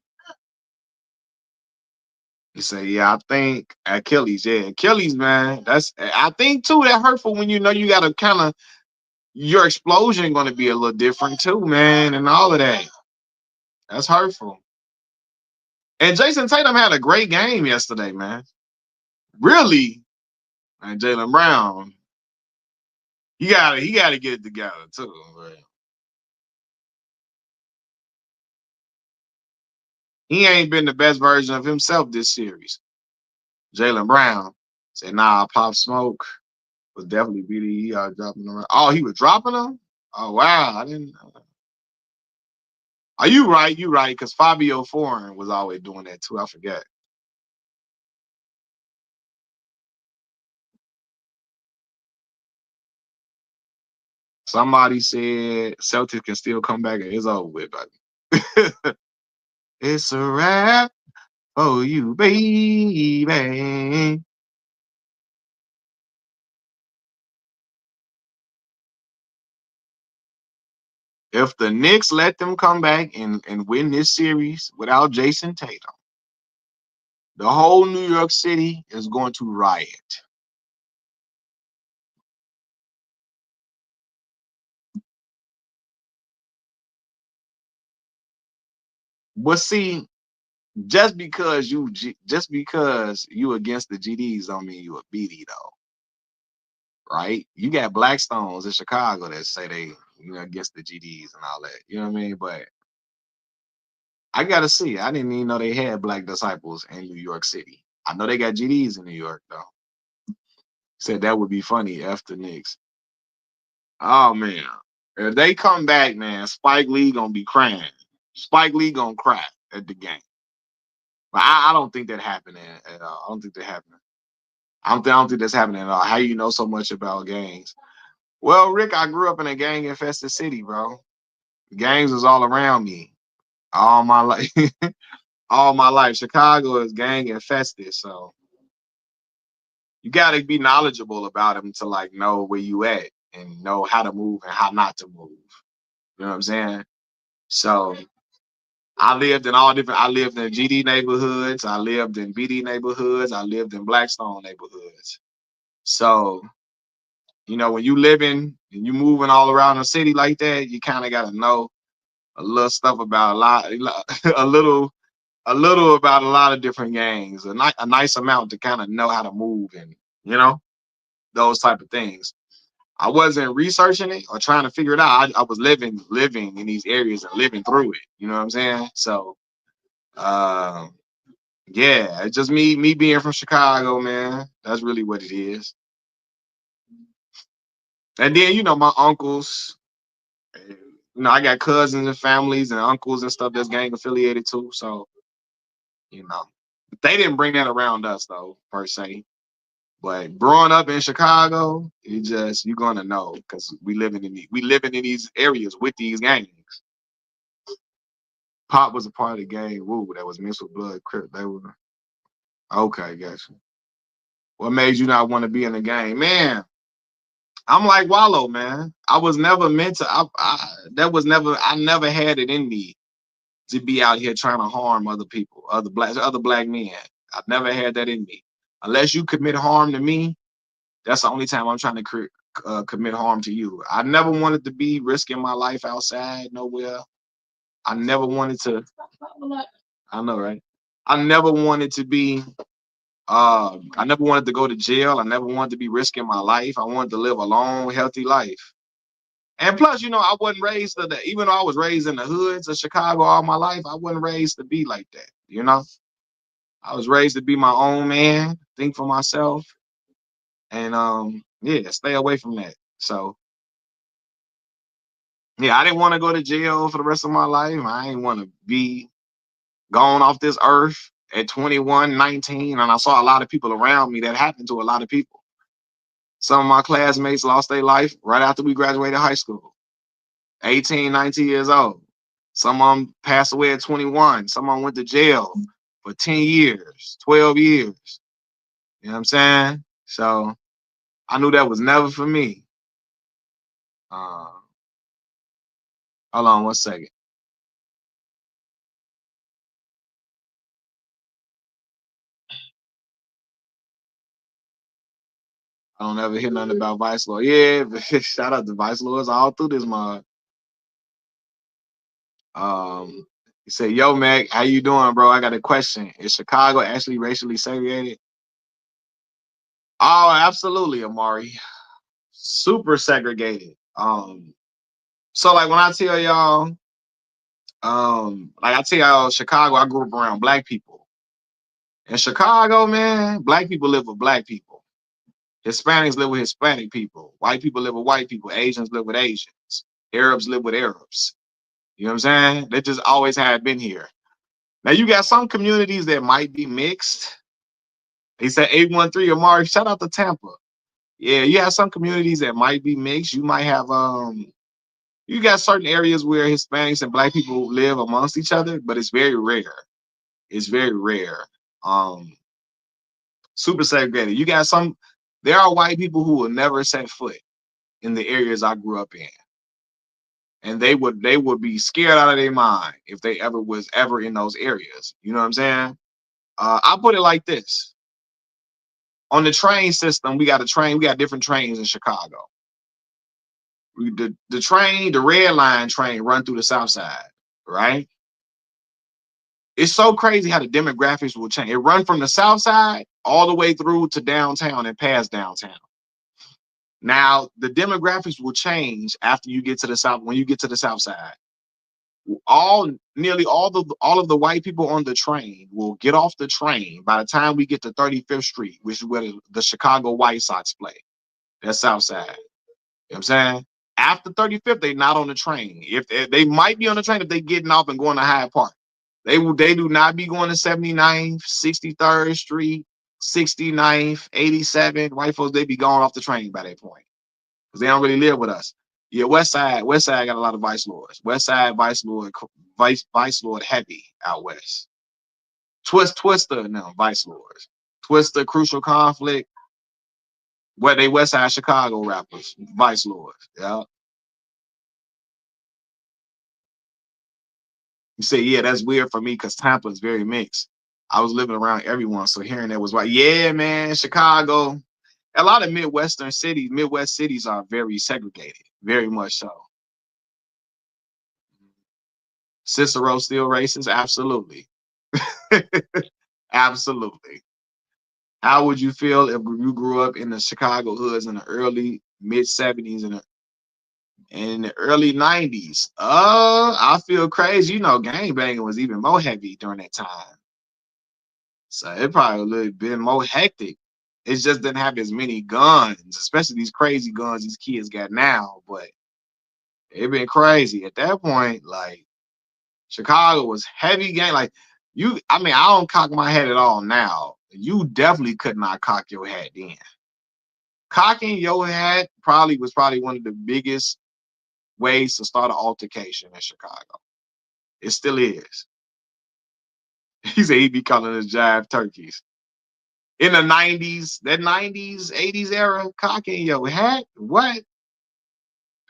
you say, yeah, I think Achilles, yeah. Achilles, man. I think too that hurtful when you know you gotta kind of your explosion gonna be a little different too, man, and all of that. That's hurtful. And Jason Tatum had a great game yesterday, man. Really, and Jaylen Brown, he gotta get it together too. But he ain't been the best version of himself this series. Jaylen Brown said, "Nah, Pop Smoke was definitely beating. Dropping them. Oh, he was dropping them. Oh wow, I didn't. Are you right? You right? Because Fabio Foreign was always doing that too. I forget. Somebody said Celtics can still come back and it's over with, baby. It's a wrap for you, baby. If the Knicks let them come back and win this series without Jason Tatum, the whole New York City is going to riot. But see, just because you against the GDs don't mean you a BD though, right? You got Blackstones in Chicago that say they against the GDs and all that. You know what I mean? But I gotta see. I didn't even know they had Black disciples in New York City. I know they got GDs in New York though. Said that would be funny after Knicks. Oh man, if they come back, man, Spike Lee gonna be crying. Spike Lee gonna cry at the game. But I don't think that happening at all. I don't think that happening. I don't think that's happening at all. How you know so much about gangs? Well, Rick, I grew up in a gang infested city, bro. Gangs was all around me all my life. All my life. Chicago is gang infested, so you got to be knowledgeable about them to like know where you at and know how to move and how not to move. You know what I'm saying? So I lived in all different. I lived in GD neighborhoods. I lived in BD neighborhoods. I lived in Blackstone neighborhoods. So when you living and you moving all around the city like that, you kind of got to know a little stuff about a lot, a little. a little about a lot of different gangs, a nice amount to kind of know how to move and you know those type of things. I wasn't researching it or trying to figure it out. I was living in these areas and living through it. You know what I'm saying? So, um, yeah, it's just me being from Chicago, man. That's really what it is. And then my uncles. I got cousins and families and uncles and stuff that's gang affiliated too. So you know, they didn't bring that around us though per se. But growing up in Chicago, you're gonna know because we living in these areas with these gangs. Pop was a part of the gang. Woo, that was mixed with blood. Crip. They were okay. Gotcha. What made you not want to be in the gang, man? I'm like Wallow, man. I was never meant to. That was never. I never had it in me to be out here trying to harm other people, other black men. I've never had that in me. Unless you commit harm to me, that's the only time I'm trying to commit harm to you. I never wanted to be risking my life outside nowhere. I never wanted to. I know, right? I never wanted to be. I never wanted to go to jail. I never wanted to be risking my life. I wanted to live a long, healthy life. And plus, I wasn't raised to that. Even though I was raised in the hoods of Chicago all my life, I wasn't raised to be like that. I was raised to be my own man, think for myself, and yeah, stay away from that. So yeah, I didn't want to go to jail for the rest of my life. I didn't want to be gone off this earth at 21, 19, and I saw a lot of people around me that happened to a lot of people. Some of my classmates lost their life right after we graduated high school, 18, 19 years old. Some of them passed away at 21. Some of them went to jail for 10 years, 12 years. You know what I'm saying? So I knew that was never for me. Uh, Hold on one second. I don't ever hear nothing about Vice Lord. Yeah, but shout out to Vice Lords all through this month. He said, "Yo, Mac, how you doing, bro? I got a question. Is Chicago actually racially segregated?" Oh, absolutely, Amari. Super segregated. So like when I tell y'all, like I tell y'all, Chicago, I grew up around black people. In Chicago, man, black people live with black people. Hispanics live with Hispanic people. White people live with white people. Asians live with Asians. Arabs live with Arabs. You know what I'm saying? They just always have been here. Now you got some communities that might be mixed. He said 813 Amari, shout out to Tampa. Yeah, you have some communities that might be mixed. You might have you got certain areas where Hispanics and black people live amongst each other, but it's very rare. It's very rare. Um, Super segregated. You got some there are white people who will never set foot in the areas I grew up in. And they would be scared out of their mind if they ever was ever in those areas. You know what I'm saying? I put it like this: on the train system, we got a train. We got different trains in Chicago. The red line train run through the South Side, right? It's so crazy how the demographics will change. It run from the South Side all the way through to downtown and past downtown. Now the demographics will change after you get to the south. When you get to the South Side, nearly all of the white people on the train will get off the train by the time we get to 35th Street, which is where the Chicago White Sox play. That's South Side. You know what I'm saying? After 35th, they're not on the train. If they might be on the train if they getting off and going to Hyde Park. They do not be going to 79th, 63rd Street, 69th, 87th. White folks, they be going off the train by that point. Because they don't really live with us. Yeah, West Side got a lot of Vice Lords. West Side Vice Lord heavy out west. Twister now, Vice Lords. Twister, Crucial Conflict, where they West Side Chicago rappers, Vice Lords. Yeah. You say, yeah, that's weird for me because Tampa is very mixed. I was living around everyone, so hearing that was like, yeah, man, Chicago. A lot of Midwest cities are very segregated, very much so. Cicero still racist, absolutely. Absolutely. How would you feel if you grew up in the Chicago hoods in the early mid 70s and in the early 90s? I feel crazy. You know, gangbanging was even more heavy during that time. So it probably would have been more hectic. It just didn't have as many guns, especially these crazy guns these kids got now. But it been crazy at that point. Like Chicago was heavy gang. Like you, I mean, I don't cock my head at all now. You definitely could not cock your hat then. Cocking your hat probably one of the biggest ways to start an altercation in Chicago. It still is. He said he be calling us jive turkeys. In the 90s, that 90s, 80s era, cocking your hat? What?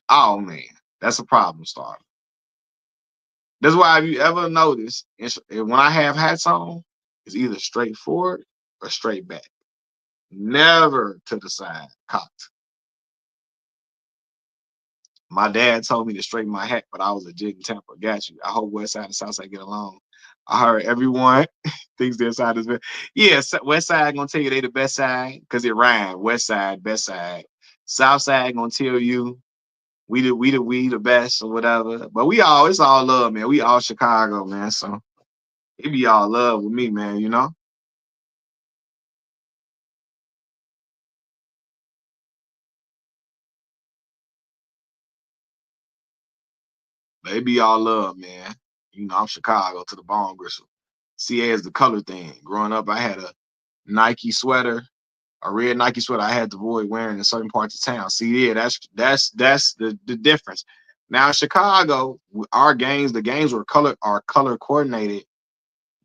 Oh man, that's a problem starter. That's why if you ever notice, when I have hats on, it's either straight forward or straight back. Never to the side, cocked. My dad told me to straighten my hat, but I was a jig and temper. Got you. I hope West Side and South Side get along. I heard everyone thinks their side is best. Yeah, West Side gonna tell you they the best side because it rhymes. West Side, best side. South Side gonna tell you we the best or whatever. But it's all love, man. We all Chicago, man. So it be all love with me, man. You know, but it be all love, man. You know, I'm Chicago to the bone gristle. CA is the color thing. Growing up, I had a Nike sweater, a red Nike sweater I had to avoid wearing in certain parts of town. See, yeah, that's the difference. Now in Chicago, the games are color coordinated,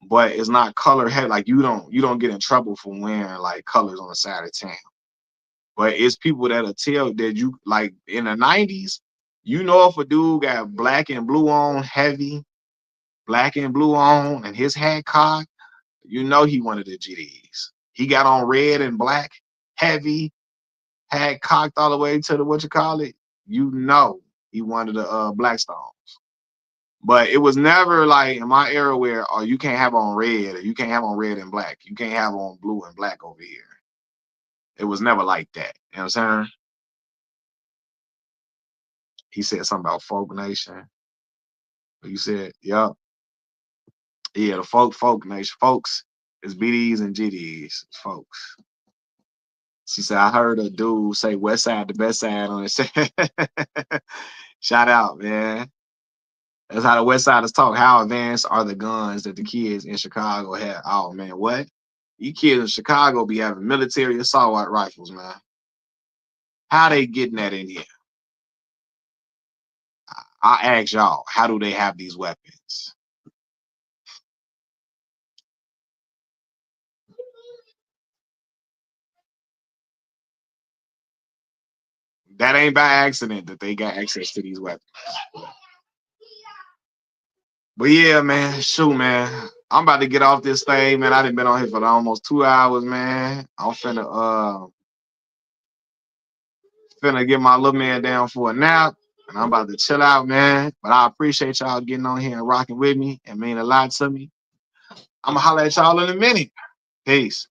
but it's not color head. Like you don't get in trouble for wearing like colors on the side of town. But it's people that'll tell that you like in the 90s, you know if a dude got black and blue on heavy, black and blue on, and his hat cocked, you know he one of the GDs. He got on red and black, heavy, had cocked all the way to the what you call it. You know he wanted the Blackstone. But it was never like in my era where you can't have on red or you can't have on red and black. You can't have on blue and black over here. It was never like that. You know what I'm saying? He said something about folk nation. You said, yep. Yeah, the folk nation. Folks is BDs and GDs. Folks. She said, I heard a dude say West Side the best side on it. Shout out, man. That's how the West Siders talk. How advanced are the guns that the kids in Chicago have? Oh man, what? You kids in Chicago be having military assault rifles, man. How they getting that in here? I ask y'all, how do they have these weapons? That ain't by accident that they got access to these weapons. But yeah, man, shoot, man. I'm about to get off this thing, man. I done been on here for almost 2 hours, man. I'm finna get my little man down for a nap. And I'm about to chill out, man. But I appreciate y'all getting on here and rocking with me. It mean a lot to me. I'm gonna holler at y'all in a minute. Peace.